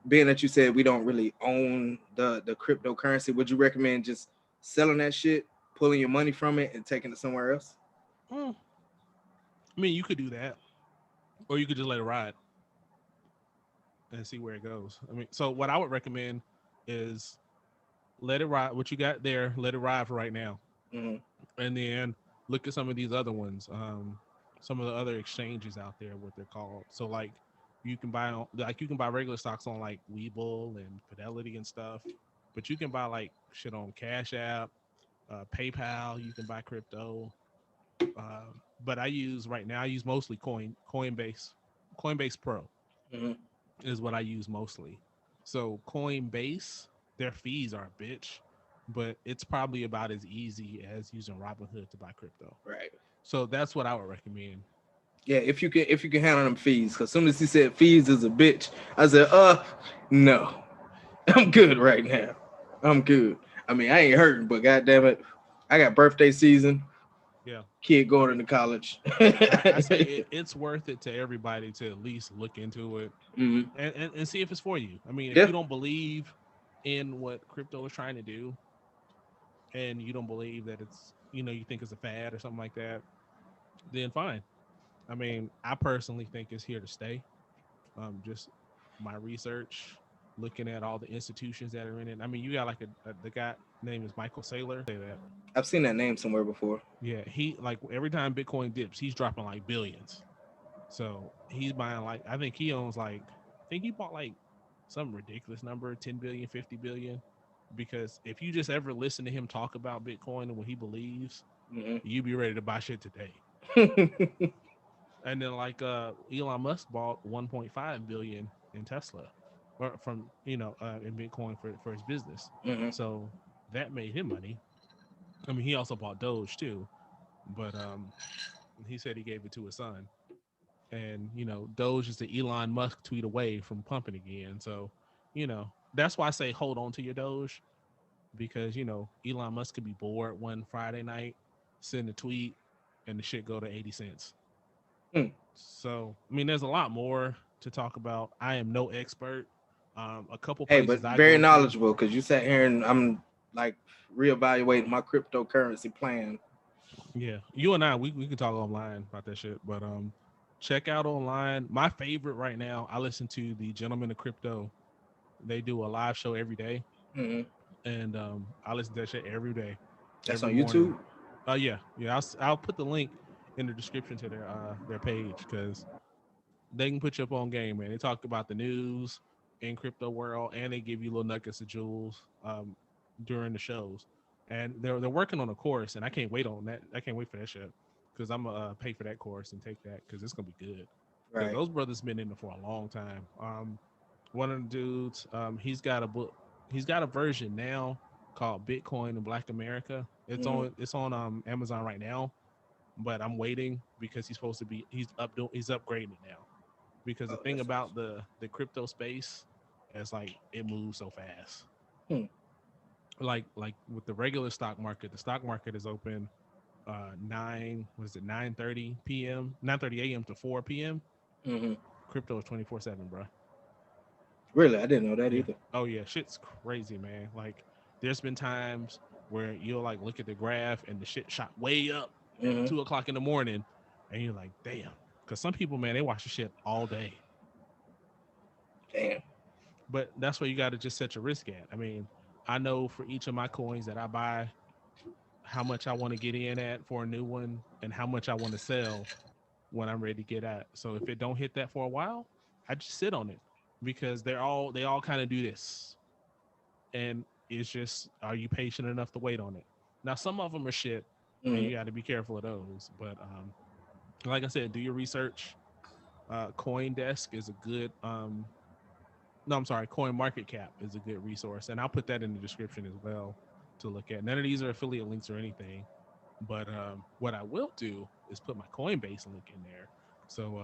Being that you said we don't really own the cryptocurrency, would you recommend just selling that shit, pulling your money from it, and taking it somewhere else? I mean, you could do that, or you could just let it ride and see where it goes. I mean, so what I would recommend is let it ride. What you got there, let it ride for right now, and then look at some of these other ones. Some of the other exchanges out there, what they're called. So like you can buy regular stocks on like Webull and Fidelity and stuff, but you can buy like shit on Cash App, PayPal. You can buy crypto. But I use mostly Coinbase Pro is what I use mostly. So Coinbase, their fees are a bitch, but it's probably about as easy as using Robinhood to buy crypto. Right. So that's what I would recommend. Yeah, if you can handle them fees, because as soon as he said fees is a bitch, I said, no, I'm good right now. I'm good. I mean, I ain't hurting, but goddamn it, I got birthday season. Yeah, kid going into college. I say it's worth it to everybody to at least look into it and see if it's for you. I mean, if you don't believe in what crypto is trying to do, and you don't believe that it's, you think it's a fad or something like that, then fine. I mean, I personally think it's here to stay. Just my research, looking at all the institutions that are in it. I mean, you got like the guy name is Michael Saylor. Say that. I've seen that name somewhere before. Yeah, he like every time Bitcoin dips, he's dropping like billions. So he's buying like, I think he bought like some ridiculous number, 10 billion, 50 billion. Because if you just ever listen to him talk about Bitcoin and what he believes, you'd be ready to buy shit today. And then like Elon Musk bought 1.5 billion in Tesla, or from in Bitcoin for his business. So that made him money. I mean, he also bought Doge too, but he said he gave it to his son. And Doge is the Elon Musk tweet away from pumping again. So that's why I say hold on to your Doge, because Elon Musk could be bored one Friday night, send a tweet, and the shit go to 80 cents. So I mean, there's a lot more to talk about. I am no expert. A couple places but very knowledgeable, because you sat here and I'm like reevaluating my cryptocurrency plan. Yeah, you and I, we can talk online about that shit. But check out online. My favorite right now, I listen to the Gentlemen of Crypto. They do a live show every day, and I listen to that shit every day. That's on YouTube. Yeah. I'll put the link in the description to their page, because they can put you up on game, man. They talk about the news in crypto world, and they give you little nuggets of jewels during the shows. And they're working on a course, and I can't wait on that. I can't wait for that shit, because I'm gonna pay for that course and take that, because it's gonna be good. Right. Those brothers been in it for a long time. One of the dudes, he's got a book. He's got a version now called Bitcoin in Black America. It's on Amazon right now, but I'm waiting because he's upgrading it now. Because the thing about the crypto space is like it moves so fast. Like with the regular stock market, the stock market is open 9:30 p.m. 9:30 a.m. to 4 p.m. Crypto is 24/7, bro. Really? I didn't know that either. Oh yeah, shit's crazy, man. Like there's been times where you'll like look at the graph and the shit shot way up at 2 o'clock in the morning, and you're like, damn. Because some people, man, they watch the shit all day. Damn. But that's where you got to just set your risk at. I mean, I know for each of my coins that I buy, how much I want to get in at for a new one, and how much I want to sell when I'm ready to get out. So if it don't hit that for a while, I just sit on it, because they all kind of do this. And it's just, are you patient enough to wait on it? Now some of them are shit, and you got to be careful of those. But like I said, do your research. CoinDesk is a good no, I'm sorry, Coin Market Cap is a good resource, and I'll put that in the description as well to look at. None of these are affiliate links or anything, but what I will do is put my Coinbase link in there, so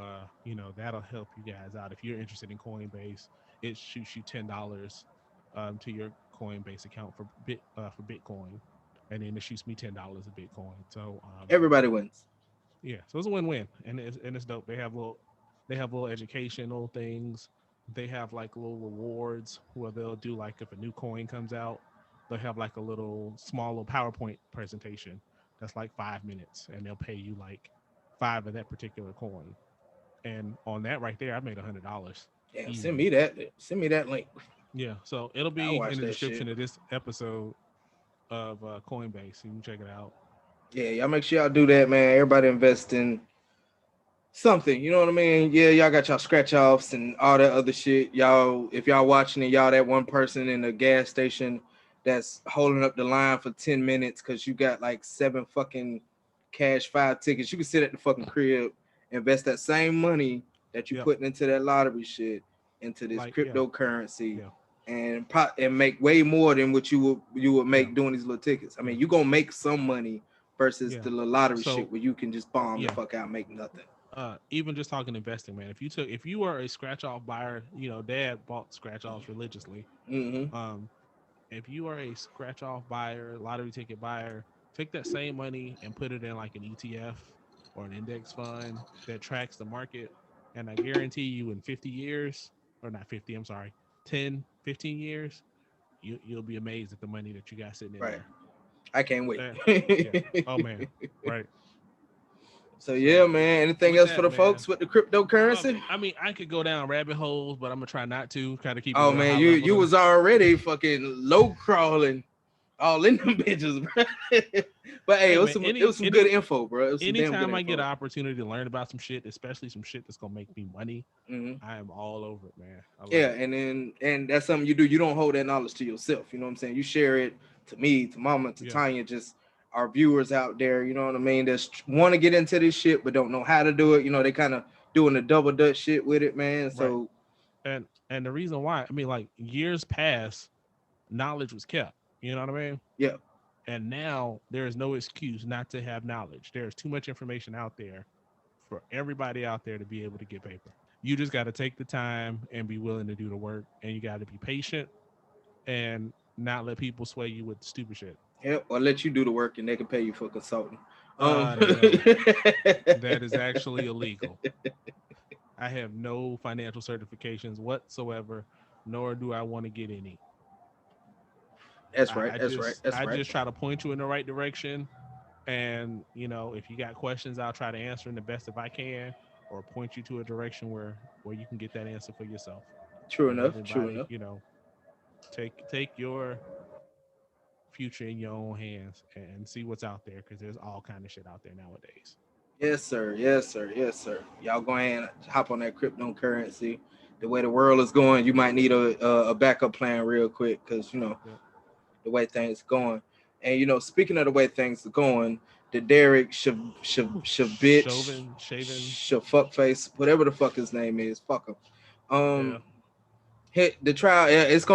that'll help you guys out if you're interested in Coinbase. It shoots you $10 to your Coinbase account for Bitcoin, and then it shoots me $10 a Bitcoin. So everybody wins. Yeah, so it's a win-win, and it's dope. They have little educational things. They have like little rewards where they'll do like if a new coin comes out, they'll have like a small little PowerPoint presentation that's like 5 minutes, and they'll pay you like 5 of that particular coin. And on that right there, I made $100. Yeah, send me that link. Yeah, so it'll be in the description of this episode of Coinbase. You can check it out. Yeah, y'all make sure y'all do that, man. Everybody invest in something, you know what I mean? Yeah, y'all got y'all scratch offs and all that other shit. Y'all, if y'all watching and y'all that one person in the gas station that's holding up the line for 10 minutes because you got like 7 fucking cash 5 tickets, you can sit at the fucking crib, invest that same money that you putting into that lottery shit into this cryptocurrency. And make way more than what you would make doing these little tickets. I mean, you gonna make some money versus the lottery shit where you can just bomb the fuck out and make nothing. Even just talking investing, man. If you are a scratch off buyer, Dad bought scratch offs religiously. If you are a scratch off buyer, lottery ticket buyer, take that same money and put it in like an ETF or an index fund that tracks the market. And I guarantee you in 50 years, or not 50, I'm sorry, 10, 15 years, you'll be amazed at the money that you got sitting in there. I can't wait. Oh, man. Right. So yeah, man. Anything else for the folks with the cryptocurrency? I mean, I could go down rabbit holes, but I'm gonna try not to. Kind of keep. Oh man, you was already fucking low crawling, all in them bitches, bro. But hey, it was some good info, bro. Anytime I get an opportunity to learn about some shit, especially some shit that's gonna make me money, I am all over it, man. And that's something you do. You don't hold that knowledge to yourself. You know what I'm saying? You share it to me, to Mama, to Tanya, just our viewers out there, you know what I mean, that want to get into this shit but don't know how to do it. They kind of doing the double dutch shit with it, man. So and the reason why, I mean, like years past, knowledge was kept, you know what I mean? Yeah. And now there is no excuse not to have knowledge. There's too much information out there for everybody out there to be able to get paper. You just got to take the time and be willing to do the work, and you got to be patient and not let people sway you with stupid shit. Yeah, or let you do the work and they can pay you for consulting. No. That is actually illegal. I have no financial certifications whatsoever, nor do I want to get any. That's right. I just try to point you in the right direction. And, if you got questions, I'll try to answer them the best if I can, or point you to a direction where you can get that answer for yourself. True enough. Take your future in your own hands and see what's out there, because there's all kind of shit out there nowadays. Yes, sir. Y'all go ahead and hop on that cryptocurrency. The way the world is going, you might need a backup plan real quick, because the way things are going. And speaking of the way things are going, the Derek fuckface, whatever the fuck his name is, fuck him. Hit the trial. Yeah, it's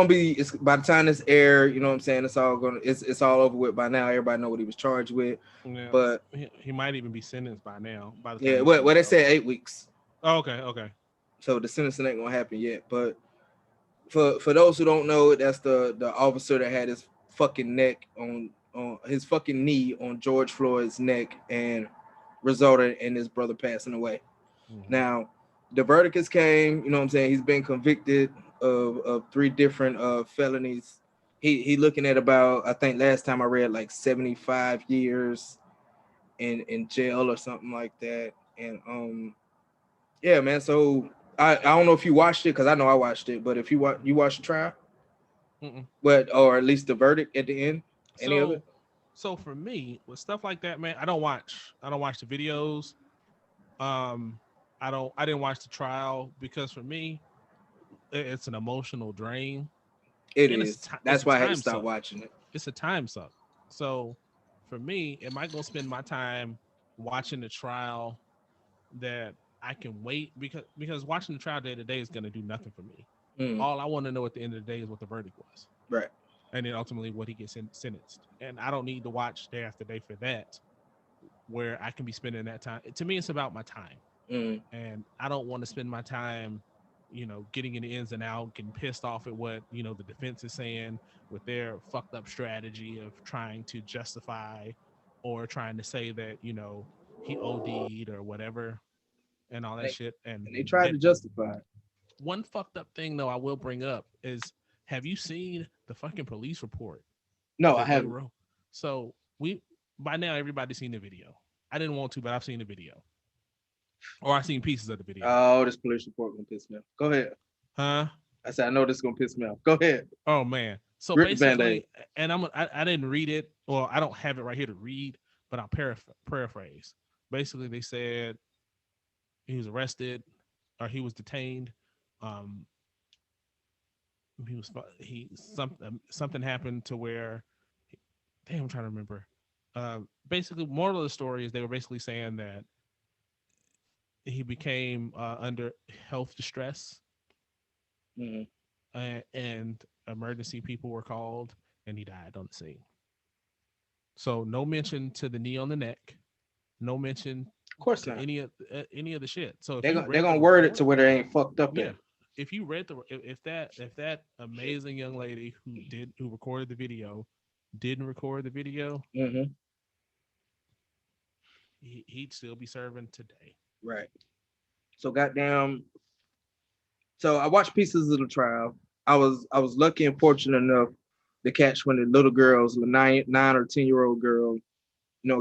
by the time this air, you know what I'm saying, it's all over with by now. Everybody know what he was charged with. Yeah, but he might even be sentenced by now. By the time they said 8 weeks. Oh, okay. So the sentencing ain't gonna happen yet. But for those who don't know, that's the officer that had his fucking neck on his fucking knee on George Floyd's neck and resulted in his brother passing away. Now the verdict has came. You know what I'm saying? He's been convicted of 3 different felonies. He looking at about, I think last time I read, like 75 years in jail or something like that. And yeah, man. So I don't know if you watched it, because I know I watched it, but if you watched the trial, or at least the verdict at the end, any of it? So for me, with stuff like that, man, I don't watch the videos. I didn't watch the trial, because for me, it's an emotional drain. It is. That's why I had to stop watching it. It's a time suck. So for me, am I gonna spend my time watching the trial that I can wait because watching the trial day to day is gonna do nothing for me. All I want to know at the end of the day is what the verdict was. Right. And then ultimately what he gets sentenced. And I don't need to watch day after day for that, where I can be spending that time. To me, it's about my time. And I don't want to spend my time, getting in the ins and out, getting pissed off at what, the defense is saying with their fucked up strategy of trying to justify or trying to say that, he OD'd or whatever and all that shit. And they tried to justify it. One fucked up thing, though, I will bring up is, have you seen the fucking police report? No, I haven't. So by now, everybody's seen the video. I didn't want to, but I've seen the video. Or I've seen pieces of the video. Oh, this police report gonna piss me off. Go ahead. Huh? I said, I know this is gonna piss me off. Go ahead. Oh, man. So basically, and I didn't read it, or I don't have it right here to read, but I'll paraphrase. Basically, they said he was arrested or he was detained. Something happened to where, I'm trying to remember. Basically, moral of the story is they were basically saying that he became under health distress, and emergency people were called, and he died on the scene. So no mention to the knee on the neck, no mention, of course, to any of the shit. So they're gonna word it to where they ain't fucked up. Yeah. If you read if that amazing young lady who recorded the video didn't record the video, he'd still be serving today. Right. So goddamn. So I watched pieces of the trial. I was lucky and fortunate enough to catch when the little girls, the 9 or 10-year-old girl,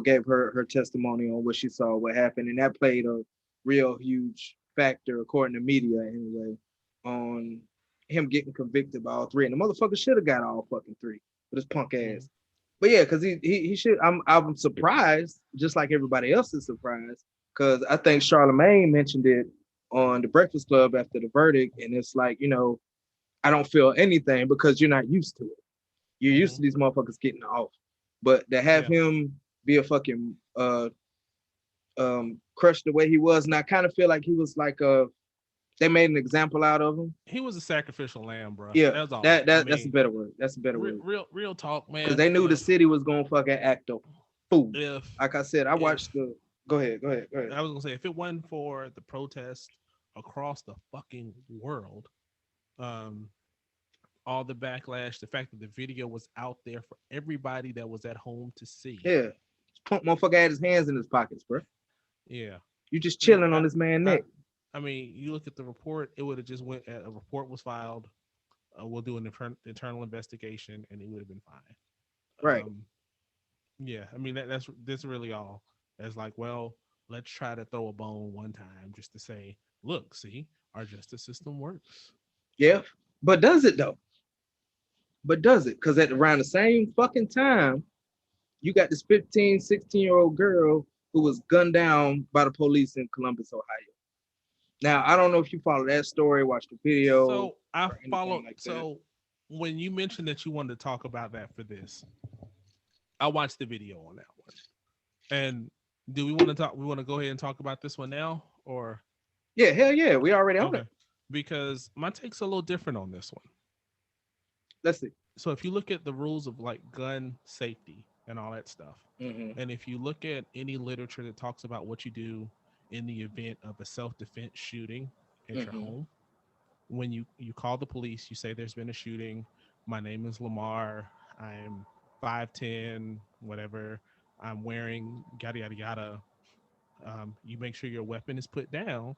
gave her testimony on what she saw, what happened, and that played a real huge factor, according to media anyway, on him getting convicted by all 3. And the motherfucker should have got all fucking 3 with his punk ass. But yeah, because he should. I'm surprised, just like everybody else is surprised, because I think Charlemagne mentioned it on the Breakfast Club after the verdict, and it's like, I don't feel anything because you're not used to it. You're used to these motherfuckers getting off, but to have him be a fucking crushed the way he was, and I kind of feel like he was like they made an example out of him. He was a sacrificial lamb, bro. Yeah, that's all. That's a better word. That's a better word. Real talk, man. Because they knew the city was gonna fucking act a fool. Like I said, I watched the. Go ahead. I was gonna say, if it wasn't for the protest across the fucking world, all the backlash, the fact that the video was out there for everybody that was at home to see. Yeah, punk motherfucker had his hands in his pockets, bro. Yeah, you just chilling on this man's neck. I mean, you look at the report, it would have just went, a report was filed. We'll do an internal investigation and it would have been fine. Right. Yeah. I mean, that's really all. It's like, well, let's try to throw a bone one time just to say, look, see, our justice system works. Yeah. But does it though? Because at around the same fucking time, you got this 15, 16-year-old girl who was gunned down by the police in Columbus, Ohio. Now, I don't know if you follow that story, watch the video. So I followed. Like so when you mentioned that you wanted to talk about that for this, I watched the video on that one. And do we want to talk? We want to go ahead and talk about this one now, or? Yeah, hell yeah, we already on it. Because my take's a little different on this one. Let's see. So if you look at the rules of like gun safety and all that stuff, and if you look at any literature that talks about what you do in the event of a self-defense shooting at your home, when you call the police, you say there's been a shooting. My name is Lamar. I'm 5'10", whatever. I'm wearing yada yada yada. You make sure your weapon is put down,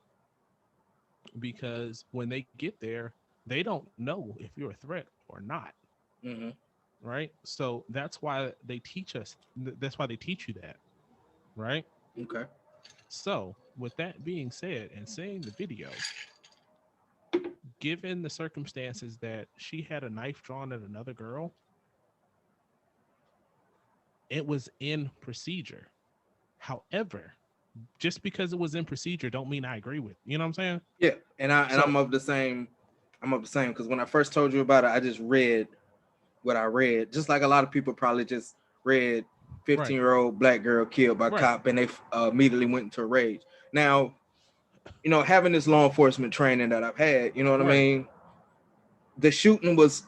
because when they get there, they don't know if you're a threat or not. Right? So that's why they teach us. That's why they teach you that. Right? Okay. So with that being said, and seeing the video, given the circumstances that she had a knife drawn at another girl, it was in procedure. However, just because it was in procedure don't mean I agree with. You know what I'm saying? Yeah, and I'm of the same. Because when I first told you about it, I just read what I read, just like a lot of people probably just read 15-year-old black girl killed by cop, and they immediately went into a rage. Now, having this law enforcement training that I've had, you know what I mean? The shooting was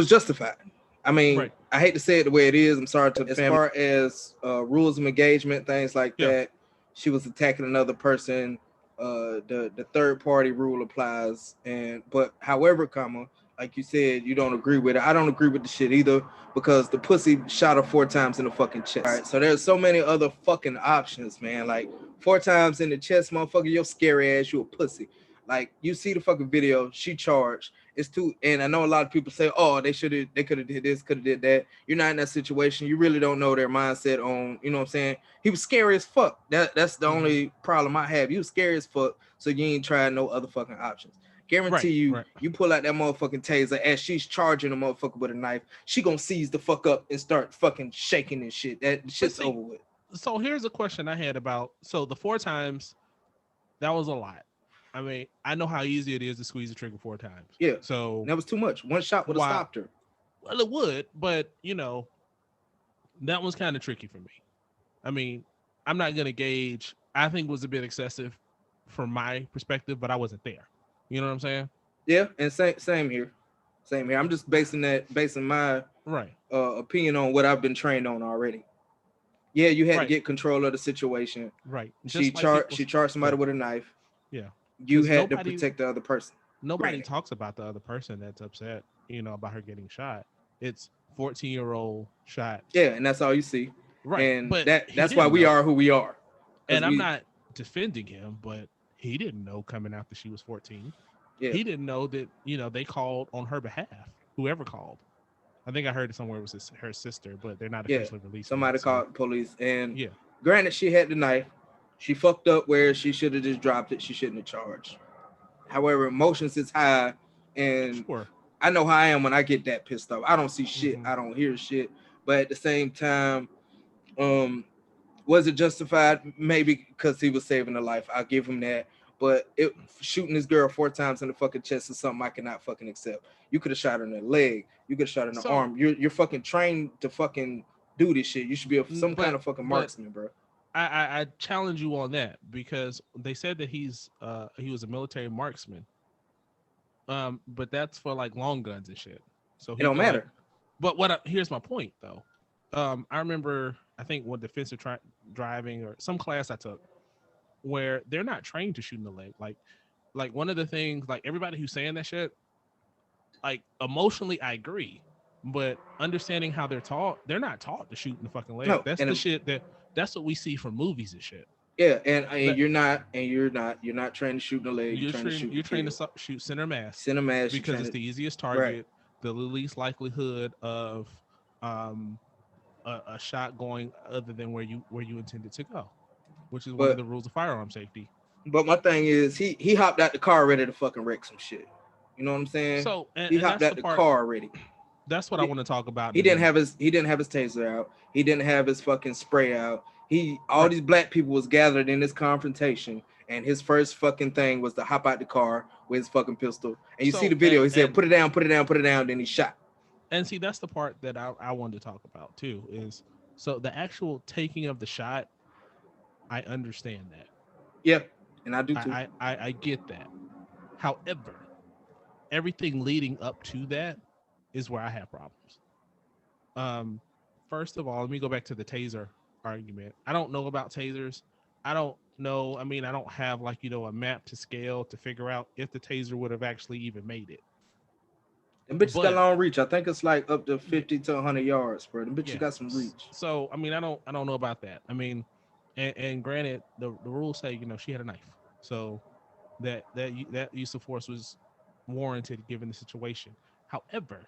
justified. I mean, I hate to say it the way it is. I'm sorry to the family. As far as rules of engagement, things like that, she was attacking another person. The third party rule applies, but however, like you said, you don't agree with it. I don't agree with the shit either, because the pussy shot her 4 times in the fucking chest. All right, so there's so many other fucking options, man. Like 4 times in the chest, motherfucker, you're scary ass, you a pussy. Like, you see the fucking video, she charged. It's too, and I know a lot of people say, oh, they could have did this, could have did that. You're not in that situation. You really don't know their mindset on, you know what I'm saying? He was scary as fuck. That's the only problem I have. You was scary as fuck, so you ain't tried no other fucking options. Guarantee you pull out that motherfucking taser as she's charging the motherfucker with a knife, she gonna seize the fuck up and start fucking shaking and shit. That shit's over with. So here's a question I had about, so the 4 times, that was a lot. I mean, I know how easy it is to squeeze the trigger 4 times. Yeah. So that was too much. One shot would have stopped her. Well, it would, but that was kind of tricky for me. I mean, I'm not gonna gauge. I think it was a bit excessive from my perspective, but I wasn't there. You know what I'm saying? Yeah, and same here. I'm just basing my opinion on what I've been trained on already. Yeah, you had to get control of the situation. Right. She charged somebody with a knife. Yeah. You had to protect the other person. Nobody talks about the other person that's upset, about her getting shot. It's 14-year-old shot. Yeah, and that's all you see. Right. And that's why we are who we are. And I'm not defending him, but he didn't know coming out that she was 14. Yeah. He didn't know that, they called on her behalf, whoever called. I think I heard it somewhere it was her sister, but they're not officially released. Somebody called police. And granted, she had the knife. She fucked up where she should have just dropped it. She shouldn't have charged. However, emotions is high, and I know how I am when I get that pissed off. I don't see shit. I don't hear shit. But at the same time, was it justified? Maybe because he was saving her life. I'll give him that. But shooting this girl 4 times in the fucking chest is something I cannot fucking accept. You could have shot her in the leg. You could have shot her in the arm. You're fucking trained to fucking do this shit. You should be some kind of fucking marksman, bro. I challenge you on that, because they said that he was a military marksman. But that's for like long guns and shit. So it don't matter. But here's my point though. I remember, I think what defensive driving or some class I took, where they're not trained to shoot in the leg. Like one of the things, like everybody who's saying that shit, like emotionally I agree, but understanding how they're not taught to shoot in the fucking leg. No, that's the shit that's what we see from movies and shit. Yeah, and you're not trained to shoot in the leg. You're trained to shoot center mass. Center mass, because it's the easiest target, the least likelihood of a shot going other than where you intended to go, which is one of the rules of firearm safety. But my thing is, he hopped out the car ready to fucking wreck some shit. You know what I'm saying? So he hopped out the car already. That's what I want to talk about. He didn't have his taser out. He didn't have his fucking spray out. All these black people was gathered in this confrontation, and his first fucking thing was to hop out the car with his fucking pistol. And you see the video. He said, "Put it down, put it down, put it down." Then he shot. And see, that's the part that I wanted to talk about too. Is so the actual taking of the shot. I understand that. Yeah, and I do too. I get that. However, everything leading up to that is where I have problems. First of all, let me go back to the taser argument. I don't know about tasers. I don't know. I mean, I don't have a map to scale to figure out if the taser would have actually even made it. And bitches got long reach. I think it's like up to 50 to 100 yards, bro. The bitches got some reach. So I mean, I don't know about that. I mean, and granted, the rules say she had a knife, so that use of force was warranted given the situation. However,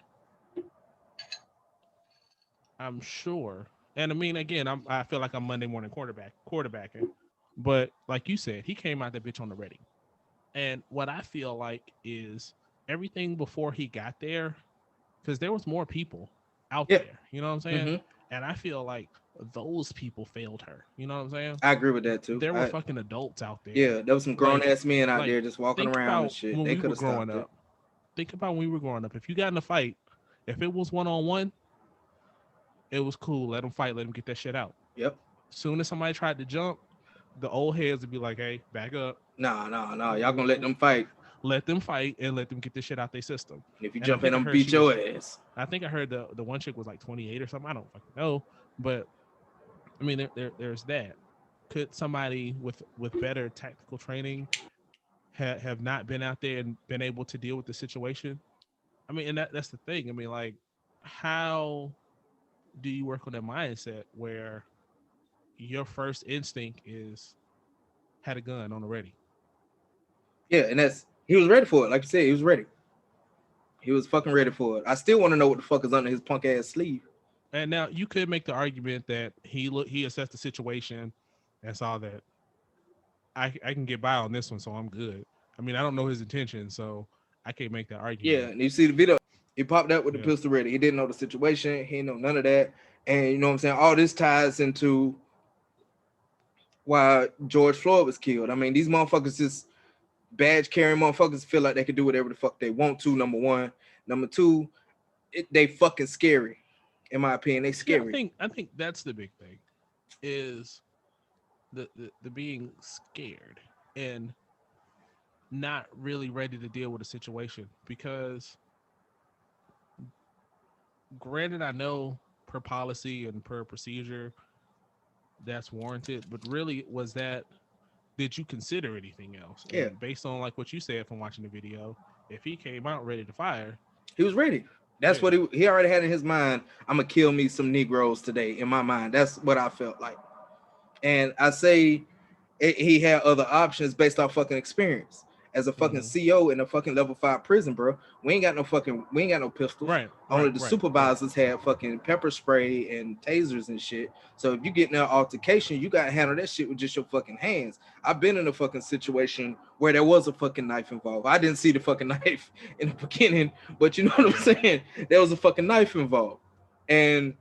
I'm sure, and I mean, again, I feel like I'm Monday morning quarterbacking, but like you said, he came out that bitch on the ready. And what I feel like is everything before he got there, because there was more people out there, you know what I'm saying? Mm-hmm. And I feel like those people failed her. You know what I'm saying? I agree with that too. There were fucking adults out there. Yeah, there was some grown ass men out there just walking around and shit. They could have stopped it. Think about when we were growing up. If you got in a fight, if it was 1-on-1, it was cool. Let them fight. Let them get that shit out. Yep. Soon as somebody tried to jump, the old heads would be like, "Hey, back up." Nah. Y'all gonna let them fight. Let them fight and let them get this shit out their system. And if you jump in, them beat your ass. I think I heard the one chick was like 28 or something. I don't fucking know, but I mean, there's that. Could somebody with better tactical training have not been out there and been able to deal with the situation? I mean, and that's the thing. I mean, like, how do you work on that mindset where your first instinct is had a gun on the ready? Yeah, and he was ready for it. Like you said, he was ready. He was fucking ready for it. I still want to know what the fuck is under his punk ass sleeve. And now you could make the argument that he assessed the situation and saw that I can get by on this one, so I'm good. I mean, I don't know his intentions, so I can't make that argument. Yeah, and you see the video, he popped out with the pistol ready. He didn't know the situation. He didn't know none of that. And you know what I'm saying? All this ties into why George Floyd was killed. I mean, these motherfuckers just badge carrying motherfuckers feel like they can do whatever the fuck they want to, number one. Number two, they fucking scary. In my opinion, they scary. Yeah, I think that's the big thing, is the being scared and not really ready to deal with the situation. Because granted, I know per policy and per procedure that's warranted, but really did you consider anything else? Yeah. And based on like what you said from watching the video, if he came out ready to fire, he was ready. That's what he already had in his mind. I'm gonna kill me some Negroes today. In my mind, that's what I felt like. And I say he had other options based off fucking experience. As a fucking CO in a fucking level 5 prison, bro, we ain't got no pistols. Right. Only the supervisors had fucking pepper spray and tasers and shit. So if you get in an altercation, you gotta handle that shit with just your fucking hands. I've been in a fucking situation where there was a fucking knife involved. I didn't see the fucking knife in the beginning, but you know what I'm saying? There was a fucking knife involved. And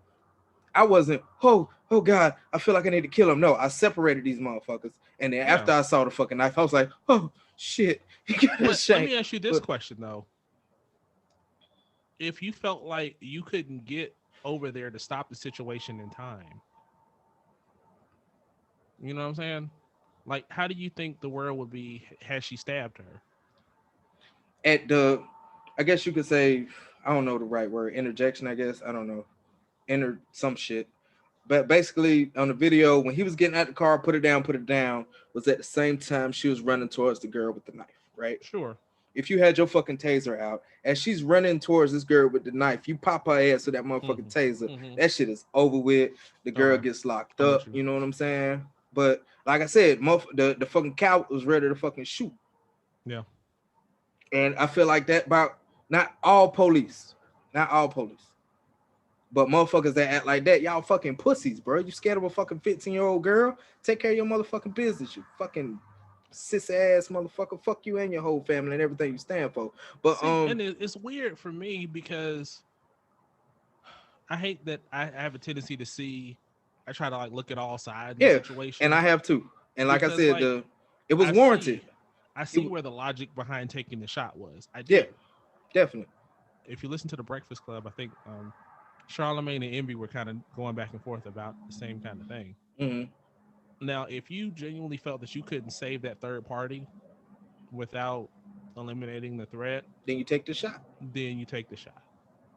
I wasn't, oh God, I feel like I need to kill him. No, I separated these motherfuckers. And then after I saw the fucking knife, I was like, oh, shit. Let me ask you this question, though. If you felt like you couldn't get over there to stop the situation in time, you know what I'm saying? Like, how do you think the world would be had she stabbed her? I guess you could say, I don't know the right word, interjection, I guess. I don't know. Some shit. But basically, on the video, when he was getting out the car, put it down, was at the same time she was running towards the girl with the knife, right? Sure. If you had your fucking taser out, as she's running towards this girl with the knife, you pop her ass with that motherfucking taser. That shit is over with. The girl gets locked up. You know what I'm saying? But like I said, the fucking cow was ready to fucking shoot. Yeah. And I feel like that about not all police, but motherfuckers that act like that, y'all fucking pussies, bro. You scared of a fucking 15-year-old girl? Take care of your motherfucking business, you fucking sis ass motherfucker. Fuck you and your whole family and everything you stand for. But and it's weird for me because I hate that I have a tendency to see. I try to like look at all sides of the situation, and I have too. And like because, I said, it was warranted. I see where the logic behind taking the shot was. I did. Yeah, definitely. If you listen to the Breakfast Club, I think Charlemagne and Envy were kind of going back and forth about the same kind of thing. Now, if you genuinely felt that you couldn't save that third party without eliminating the threat, then you take the shot.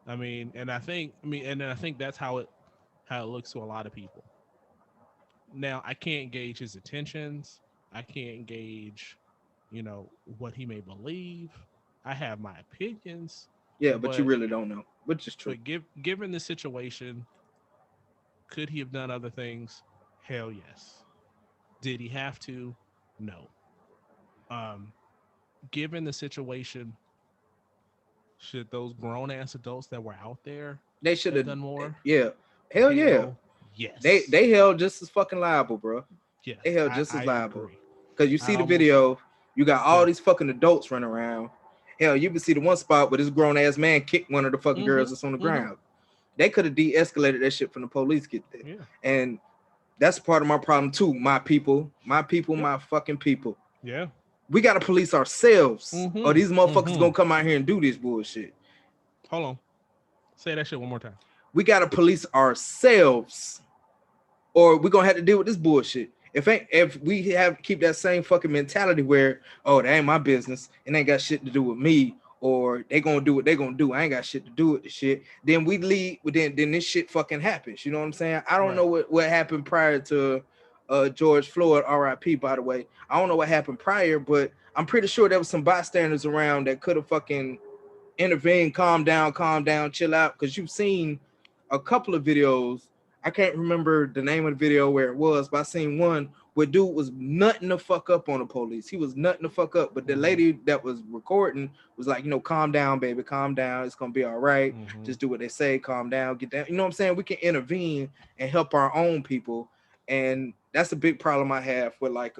I mean, and I think that's how it looks to a lot of people. Now, I can't gauge his intentions. I can't gauge, what he may believe. I have my opinions. Yeah, but you really don't know, which is true. But given the situation, could he have done other things? Hell yes. Did he have to? No. Given the situation, should those grown ass adults that were out there they should have done more? Yeah. Hell yeah. Yes. They held just as fucking liable, bro. Yes. They held just as liable. Agree. Because you see the video, you got all these fucking adults running around. Hell, you can see the one spot where this grown ass man kicked one of the fucking girls that's on the ground. They could have de-escalated that shit from the police get there. Yeah. And that's part of my problem too. My people, my fucking people. Yeah. We gotta police ourselves, or these motherfuckers gonna come out here and do this bullshit. Hold on. Say that shit one more time. we gotta police ourselves, or we're gonna have to deal with this bullshit. If we have keep that same fucking mentality where, oh, that ain't my business, it ain't got shit to do with me, or they gonna do what they gonna do, I ain't got shit to do with the shit, then we leave, then this shit fucking happens. You know what I'm saying? I don't know what happened prior to George Floyd, RIP, by the way. I don't know what happened prior, but I'm pretty sure there was some bystanders around that could have fucking intervened, calm down, chill out, because you've seen a couple of videos. I can't remember the name of the video where it was, but I seen one where dude was nutting the fuck up on the police. He was nutting the fuck up, but the lady that was recording was like, calm down, baby, calm down. It's gonna be all right. Just do what they say, calm down, get down. You know what I'm saying? We can intervene and help our own people, and that's a big problem I have with like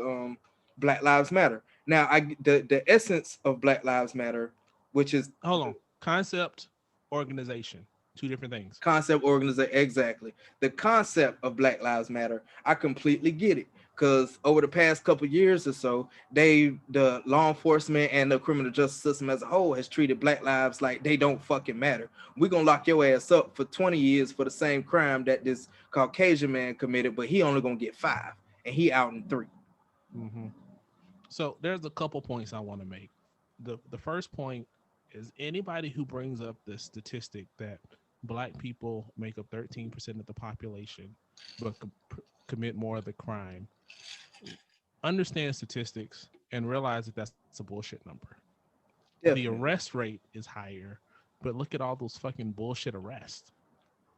Black Lives Matter. Now, the essence of Black Lives Matter, which is concept, organization. Two different things. Concept, organization, exactly. The concept of Black Lives Matter, I completely get it. Because over the past couple years or so, the law enforcement and the criminal justice system as a whole has treated Black lives like they don't fucking matter. We're going to lock your ass up for 20 years for the same crime that this Caucasian man committed, but he only going to get 5, and he out in 3. So there's a couple points I want to make. The first point is anybody who brings up the statistic that Black people make up 13% of the population, but commit more of the crime, understand statistics and realize that that's a bullshit number. Definitely. The arrest rate is higher, but look at all those fucking bullshit arrests.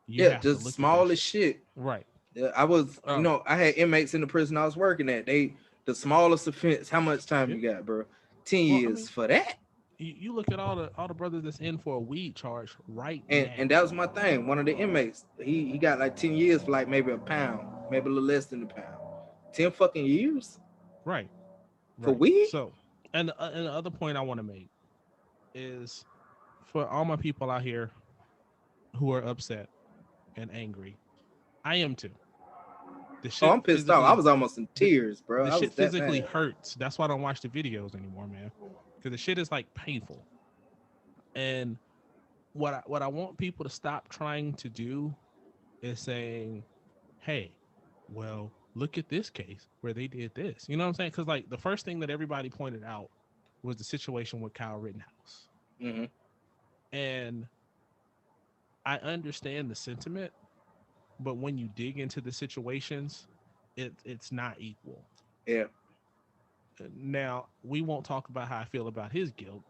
Just small as shit. Right. I was, I had inmates in the prison I was working at. The smallest offense, how much time you got, bro? 10 years for that? You look at all the brothers that's in for a weed charge now. And that was my thing. One of the inmates, he got like 10 years for like maybe a pound, maybe a little less than a pound. 10 fucking years? Right. For weed? So, and the other point I want to make is for all my people out here who are upset and angry, I am too. I'm pissed off. I was almost in tears, bro. The shit physically hurts. That's why I don't watch the videos anymore, man. Because the shit is like painful. And what I want people to stop trying to do is saying, hey, well, look at this case where they did this. You know what I'm saying? Because like the first thing that everybody pointed out was the situation with Kyle Rittenhouse. And I understand the sentiment, but when you dig into the situations, it's not equal. Yeah. Now, we won't talk about how I feel about his guilt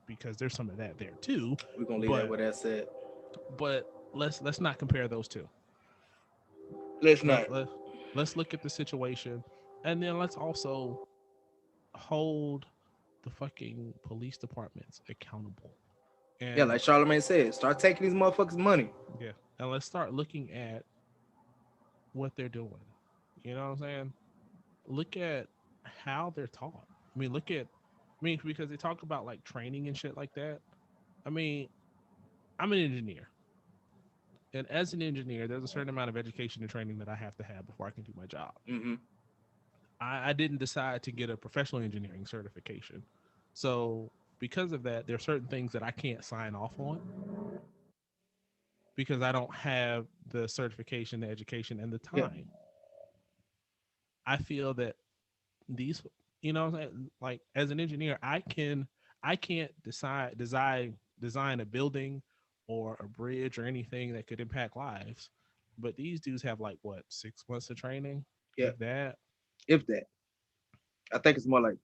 because there's some of that there too. We're gonna leave that with that said. But let's not compare those two. Let's not. Let's look at the situation, and then let's also hold the fucking police departments accountable. And like Charlamagne said, start taking these motherfuckers' money. Yeah, and let's start looking at what they're doing. You know what I'm saying? Look at how they're taught. Because they talk about like training and shit like that. I mean, I'm an engineer. And as an engineer, there's a certain amount of education and training that I have to have before I can do my job. I didn't decide to get a professional engineering certification. So because of that, there are certain things that I can't sign off on because I don't have the certification, the education, and the time. Yeah. I feel that these, like as an engineer, I can't design a building or a bridge or anything that could impact lives. But these dudes have like 6 months of training? Yeah. If that. I think it's more like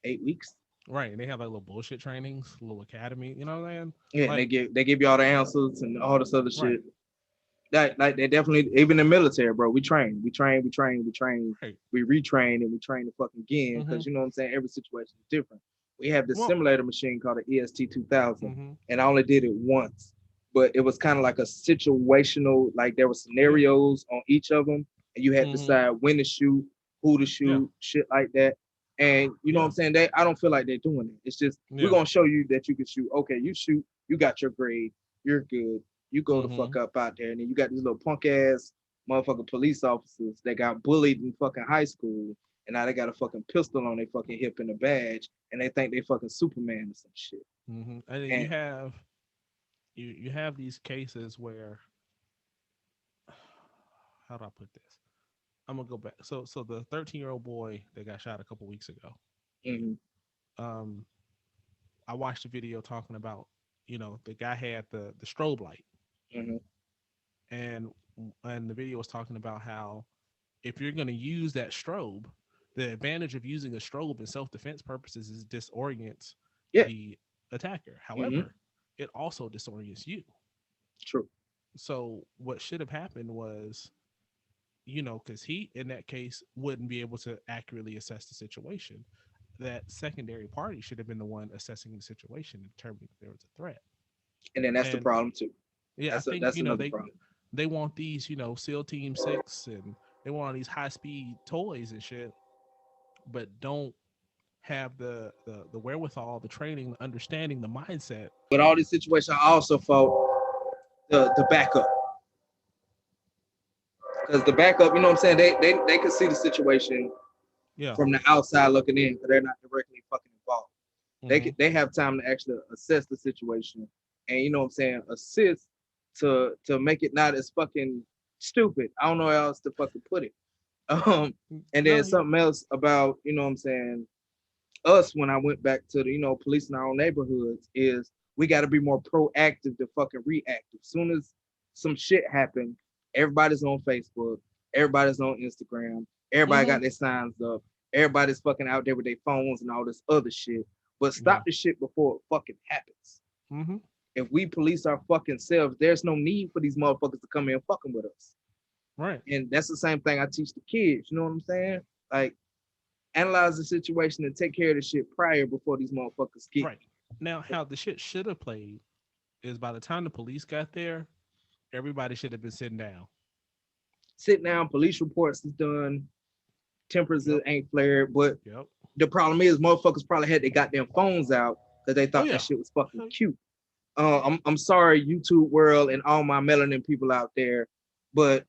8 weeks? Right. And they have like little bullshit trainings, little academy, you know what I'm saying? Yeah, like, they give you all the answers and all this other shit. Like they definitely, even in the military, bro, we train. Right. We retrain and we train the fucking again because you know what I'm saying? Every situation is different. We have this simulator machine called the EST 2000, and I only did it once, but it was kind of like a situational, like there were scenarios on each of them, and you had to decide when to shoot, who to shoot, shit like that. And you know what I'm saying? I don't feel like they're doing it. It's just we're gonna show you that you can shoot. Okay, you shoot, you got your grade, you're good. You go the fuck up out there, and then you got these little punk ass motherfucking police officers that got bullied in fucking high school, and now they got a fucking pistol on their fucking hip and a badge, and they think they fucking Superman or some shit. And then you have you have these cases where, how do I put this? I'm gonna go back. So the 13-year-old boy that got shot a couple weeks ago. Um, I watched a video talking about, the guy had the strobe light, and the video was talking about how if you're gonna use that strobe, the advantage of using a strobe in self-defense purposes is disorients the attacker. However, it also disorients you. True. So what should have happened was, because he in that case wouldn't be able to accurately assess the situation. That secondary party should have been the one assessing the situation and determining if there was a threat. And then that's the problem too. Yeah, that's I think that's another problem. They want these, SEAL Team 6 and they want all these high speed toys and shit, but don't have the wherewithal, the training, the understanding, the mindset. But all these situations, I also fought the backup. Because the backup, you know what I'm saying, they can see the situation from the outside looking in, because they're not directly fucking involved. They have time to actually assess the situation and, you know what I'm saying, assist to make it not as fucking stupid. I don't know how else to fucking put it. And then something else about, you know what I'm saying, us when I went back to the, policing our own neighborhoods is we got to be more proactive than fucking reactive. Soon as some shit happened, everybody's on Facebook, everybody's on Instagram, everybody got their signs up, everybody's fucking out there with their phones and all this other shit. But stop the shit before it fucking happens. If we police our fucking selves, there's no need for these motherfuckers to come in fucking with us. Right. And that's the same thing I teach the kids. You know what I'm saying? Like, analyze the situation and take care of the shit prior before these motherfuckers get. Right. Now, how the shit should have played is by the time the police got there, everybody should have been sitting down. Sit down, police reports is done, tempers ain't flared, but the problem is motherfuckers probably had their goddamn phones out because they thought that shit was fucking cute. I'm sorry, YouTube world and all my melanin people out there, but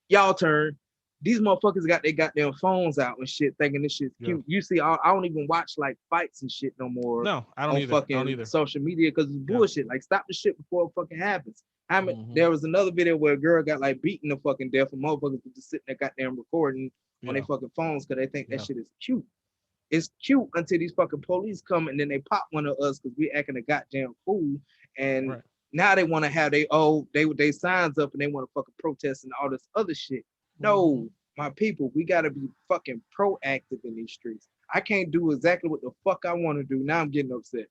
y'all turn. These motherfuckers got their goddamn phones out and shit, thinking this shit's cute. You see, I don't even watch like fights and shit no more. No, I don't either. Fucking social media because it's bullshit. Like, stop the shit before it fucking happens. There was another video where a girl got like beaten to fucking death, and motherfuckers were just sitting there goddamn recording on their fucking phones because they think that shit is cute. It's cute until these fucking police come and then they pop one of us because we acting a goddamn fool. And now they want to have they signs up and they want to fucking protest and all this other shit. No, my people, we gotta be fucking proactive in these streets. I can't do exactly what the fuck I want to do. Now I'm getting upset.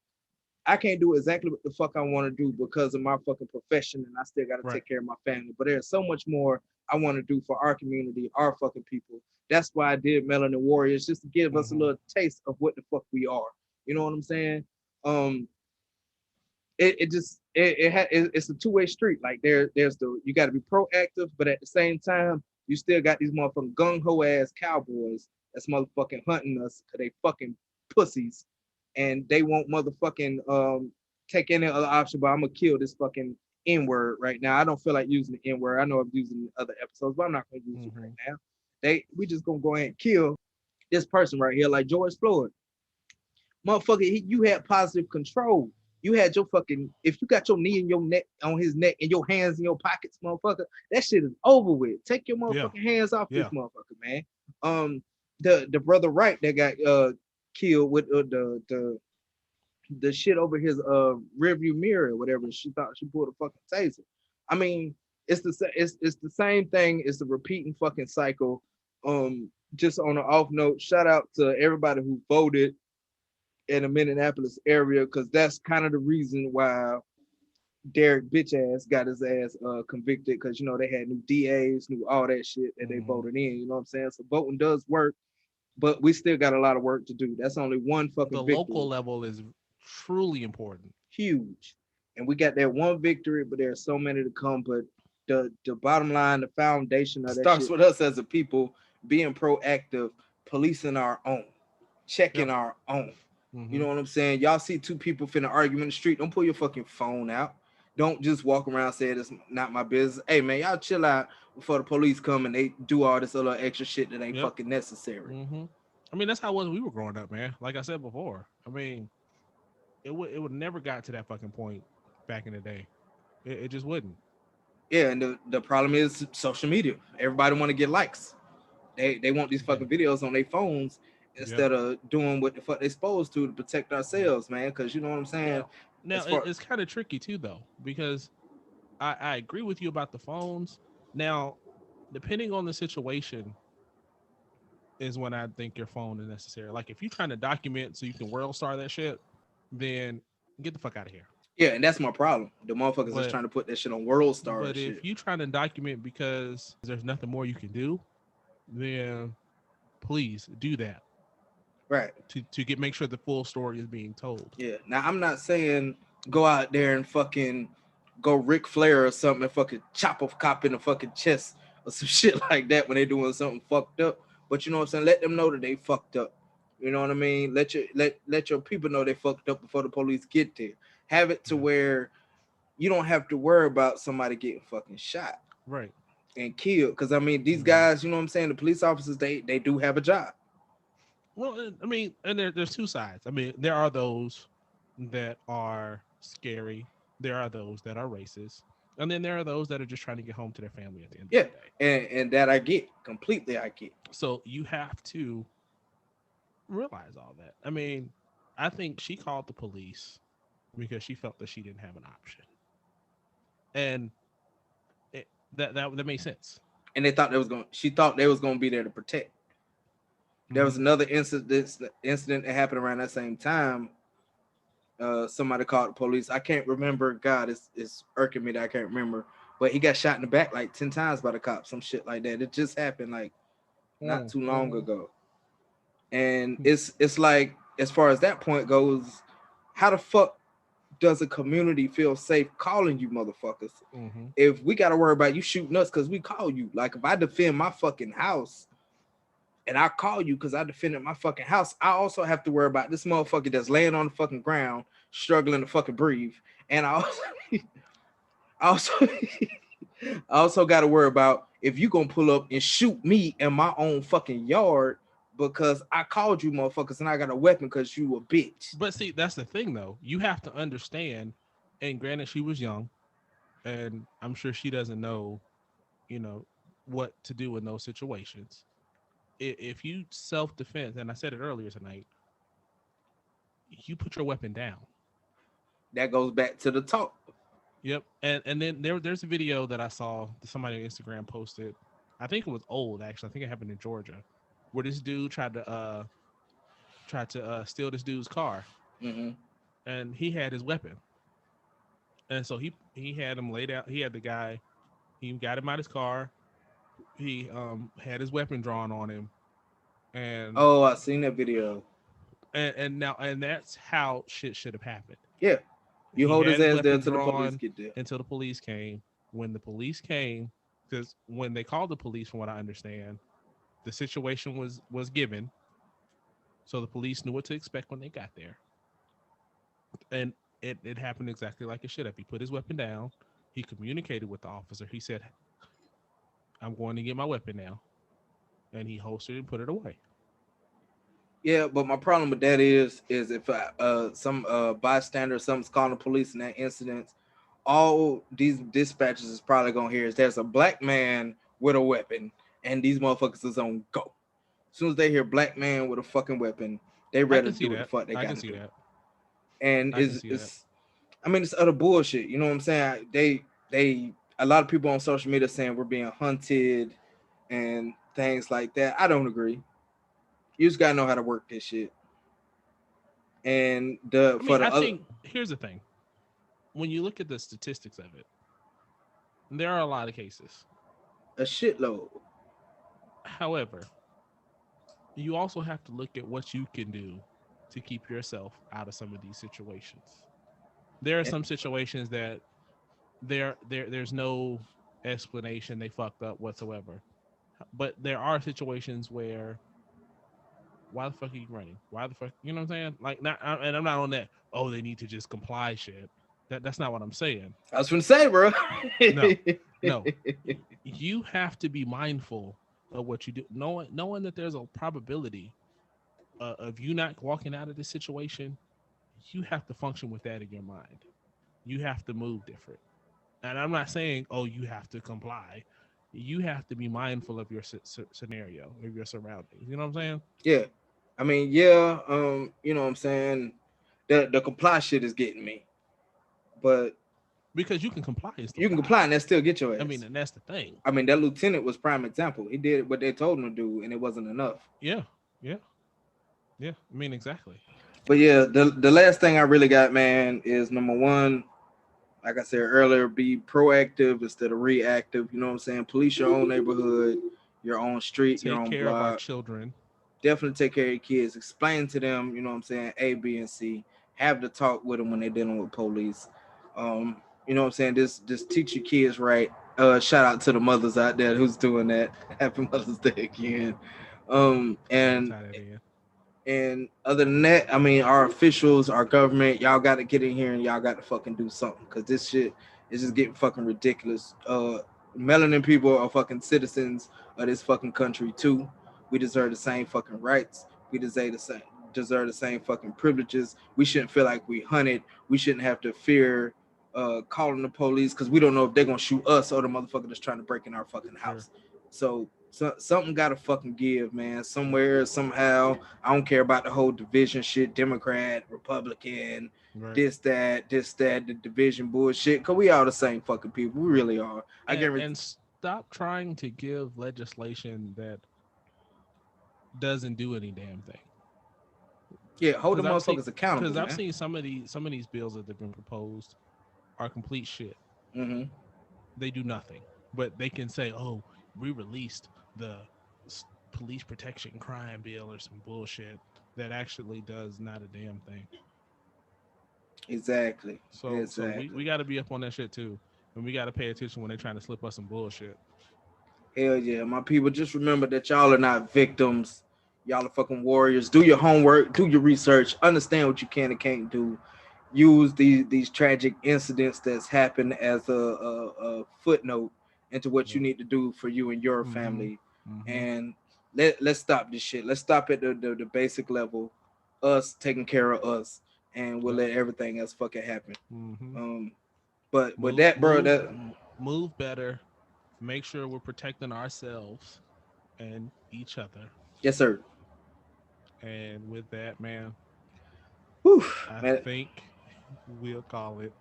I can't do exactly what the fuck I want to do because of my fucking profession, and I still gotta take care of my family. But there's so much more I want to do for our community, our fucking people. That's why I did Melanin Warriors, just to give us a little taste of what the fuck we are. You know what I'm saying? It's a two-way street. Like there's you got to be proactive, but at the same time, you still got these motherfucking gung-ho ass cowboys that's motherfucking hunting us because they fucking pussies, and they won't motherfucking take any other option. But I'm gonna kill this fucking N-word right now. I don't feel like using the N-word. I know I'm using it in other episodes, but I'm not gonna use it right now. We just gonna go ahead and kill this person right here, like George Floyd. Motherfucker, you had positive control. You had your fucking, if you got your knee in your neck, on his neck, and your hands in your pockets, motherfucker, that shit is over with. Take your motherfucking hands off this motherfucker, man. The brother Wright that got killed with the shit over his rearview mirror or whatever. She thought she pulled a fucking taser. I mean, it's the same thing. It's the repeating fucking cycle. Just on an off note, shout out to everybody who voted in the Minneapolis area, because that's kind of the reason why Derek bitch ass got his ass convicted, because you know they had new DAs, new all that shit that they voted in. You know what I'm saying? So voting does work, but we still got a lot of work to do. That's only one fucking victory. Local level is truly important. Huge. And we got that one victory, but there's so many to come. But the bottom line, the foundation of that starts with us as a people being proactive, policing our own, checking our own. You know what I'm saying? Y'all see two people finna argue in the street, don't pull your fucking phone out. Don't just walk around saying it's not my business. Hey man, y'all chill out before the police come and they do all this other extra shit that ain't fucking necessary. I mean, that's how it was when we were growing up, man. Like I said before, I mean, it would never got to that fucking point back in the day. It just wouldn't. Yeah, and the problem is social media. Everybody want to get likes. They want these fucking videos on their phones Yep. instead of doing what the fuck they supposed to protect ourselves, man. Because you know what I'm saying. Now it's kind of tricky too, though, because I agree with you about the phones. Now, depending on the situation, is when I think your phone is necessary. Like if you're trying to document so you can world star that shit, then get the fuck out of here. Yeah, and that's my problem. The motherfuckers is trying to put that shit on World Star. But if shit. you trying to document because there's nothing more you can do, then please do that. Right. To make sure the full story is being told. Yeah. Now I'm not saying go out there and fucking go Ric Flair or something and fucking chop a cop in the fucking chest or some shit like that when they doing something fucked up. But you know what I'm saying? Let them know that they fucked up. You know what I mean? Let your people know they fucked up before the police get there. Have it to where you don't have to worry about somebody getting fucking shot. Right. And killed. Because I mean, these guys, you know what I'm saying? The police officers, they do have a job. Well, I mean, and there's two sides. I mean, there are those that are scary. There are those that are racist. And then there are those that are just trying to get home to their family at the end of the day. And that I get. Completely I get. So you have to realize all that. I mean, I think she called the police because she felt that she didn't have an option. And that made sense. And she thought they was gonna be there to protect. There was another incident that happened around that same time. Somebody called the police. I can't remember. God, it's irking me that I can't remember. But he got shot in the back like 10 times by the cops, some shit like that. It just happened like not too long ago. And it's like, as far as that point goes, how the fuck does a community feel safe calling you motherfuckers? If we got to worry about you shooting us because we call you? Like, if I defend my fucking house and I call you because I defended my fucking house, I also have to worry about this motherfucker that's laying on the fucking ground, struggling to fucking breathe. And I also got to worry about if you gonna pull up and shoot me in my own fucking yard because I called you motherfuckers and I got a weapon because you a bitch. But see, that's the thing though. You have to understand, and granted she was young, and I'm sure she doesn't know, what to do in those situations. If you self-defense, and I said it earlier tonight, you put your weapon down. That goes back to the talk. Yep. And then there's a video that I saw that somebody on Instagram posted. I think it was old, actually. I think it happened in Georgia, where this dude tried to steal this dude's car. And he had his weapon. And so he had him laid out. He had the guy, he got him out of his car. He had his weapon drawn on him. And I seen that video. And that's how shit should have happened. Yeah. You hold his ass there until the police get there. Until the police came. When the police came, because when they called the police, from what I understand, the situation was given. So the police knew what to expect when they got there. And it happened exactly like it should have. He put his weapon down. He communicated with the officer. He said, I'm going to get my weapon now. And he holstered it and put it away. Yeah, but my problem with that is if some bystander or something's calling the police in that incident, all these dispatchers is probably gonna hear is there's a black man with a weapon and these motherfuckers is on go. As soon as they hear black man with a fucking weapon, they ready to do what the fuck they gotta do. And it's other bullshit. You know what I'm saying? They a lot of people on social media saying we're being hunted and things like that. I don't agree. You just gotta know how to work this shit. And I think here's the thing. When you look at the statistics of it, there are a lot of cases. A shitload. However, you also have to look at what you can do to keep yourself out of some of these situations. There are some situations that there's no explanation, they fucked up whatsoever. But there are situations where, why the fuck are you running? Why the fuck, you know what I'm saying? Like, and I'm not on that, oh, they need to just comply shit. That's not what I'm saying. I was gonna say, bro. No. You have to be mindful of what you do. Knowing that there's a probability of you not walking out of this situation, you have to function with that in your mind. you have to move different. And I'm not saying, oh, you have to comply. You have to be mindful of your scenario, of your surroundings. You know what I'm saying? Yeah. I mean, yeah, you know what I'm saying? The comply shit is getting me. But because you can comply and still you can die. comply and that still get your ass. I mean, and that's the thing. I mean, that lieutenant was prime example. He did what they told him to do, and it wasn't enough. Yeah. I mean, exactly. But yeah, the last thing I really got, man, is number one, like I said earlier, be proactive instead of reactive. You know what I'm saying? Police your own neighborhood, your own street, your own take care block. of our children. Definitely take care of your kids. Explain to them, you know what I'm saying, A, B, and C. Have the talk with them when they're dealing with police. You know what I'm saying? Just teach your kids right. Shout out to the mothers out there who's doing that. Happy Mother's Day again. And other than that, I mean, our officials, our government, y'all got to get in here and y'all got to fucking do something, because this shit is just getting fucking ridiculous. Melanin people are fucking citizens of this fucking country too. We deserve the same fucking rights. We deserve the same fucking privileges. We shouldn't feel like we hunted. We shouldn't have to fear calling the police, because we don't know if they're gonna shoot us or the motherfucker that's trying to break in our fucking house. So something gotta fucking give, man. Somewhere, somehow. I don't care about the whole division shit, Democrat, Republican, this, that, the division bullshit. Cause we all the same fucking people. We really are. And stop trying to give legislation that doesn't do any damn thing. Yeah, hold the motherfuckers accountable. Because I've seen some of these bills that have been proposed are complete shit. Mm-hmm. They do nothing, but they can say, "Oh, we released the police protection crime bill" or some bullshit that actually does not a damn thing. Exactly. So we got to be up on that shit too, and we got to pay attention when they're trying to slip us some bullshit. Hell yeah, my people, just remember that y'all are not victims. Y'all are fucking warriors. Do your homework, do your research, understand what you can and can't do. Use these tragic incidents that's happened as a footnote into what you need to do for you and your family. And let's stop this shit. Let's stop at the basic level, us taking care of us, and we'll let everything else fucking happen. But with that, bro, move better. Make sure we're protecting ourselves and each other. Yes, sir. And with that, man, I think we'll call it.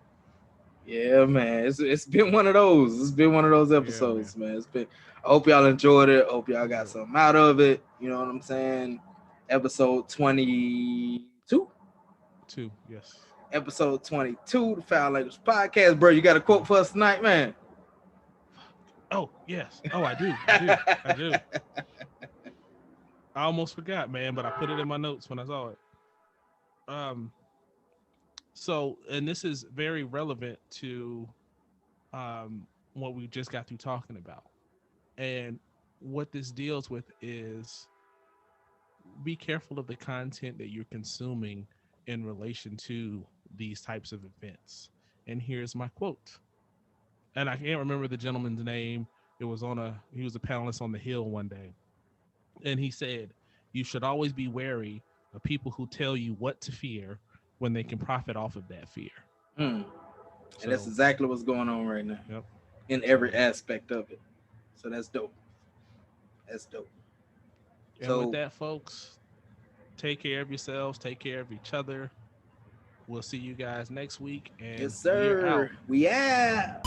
Yeah, man. It's been one of those. It's been one of those episodes, man. It's been. I hope y'all enjoyed it. Hope y'all got something out of it. You know what I'm saying? Episode 22. Yes. Episode 22, the Fowl Language Podcast, bro. You got a quote for us tonight, man? Oh yes. Oh, I do. I almost forgot, man, but I put it in my notes when I saw it. So, and this is very relevant to what we just got through talking about. And what this deals with is be careful of the content that you're consuming in relation to these types of events. And here's my quote. And I can't remember the gentleman's name. He was a panelist on The Hill one day. And he said, you should always be wary of people who tell you what to fear when they can profit off of that fear. And that's exactly what's going on right now. Yep. In every aspect of it. So that's dope. And with that, folks, take care of yourselves. Take care of each other. We'll see you guys next week. And yes, sir. We out.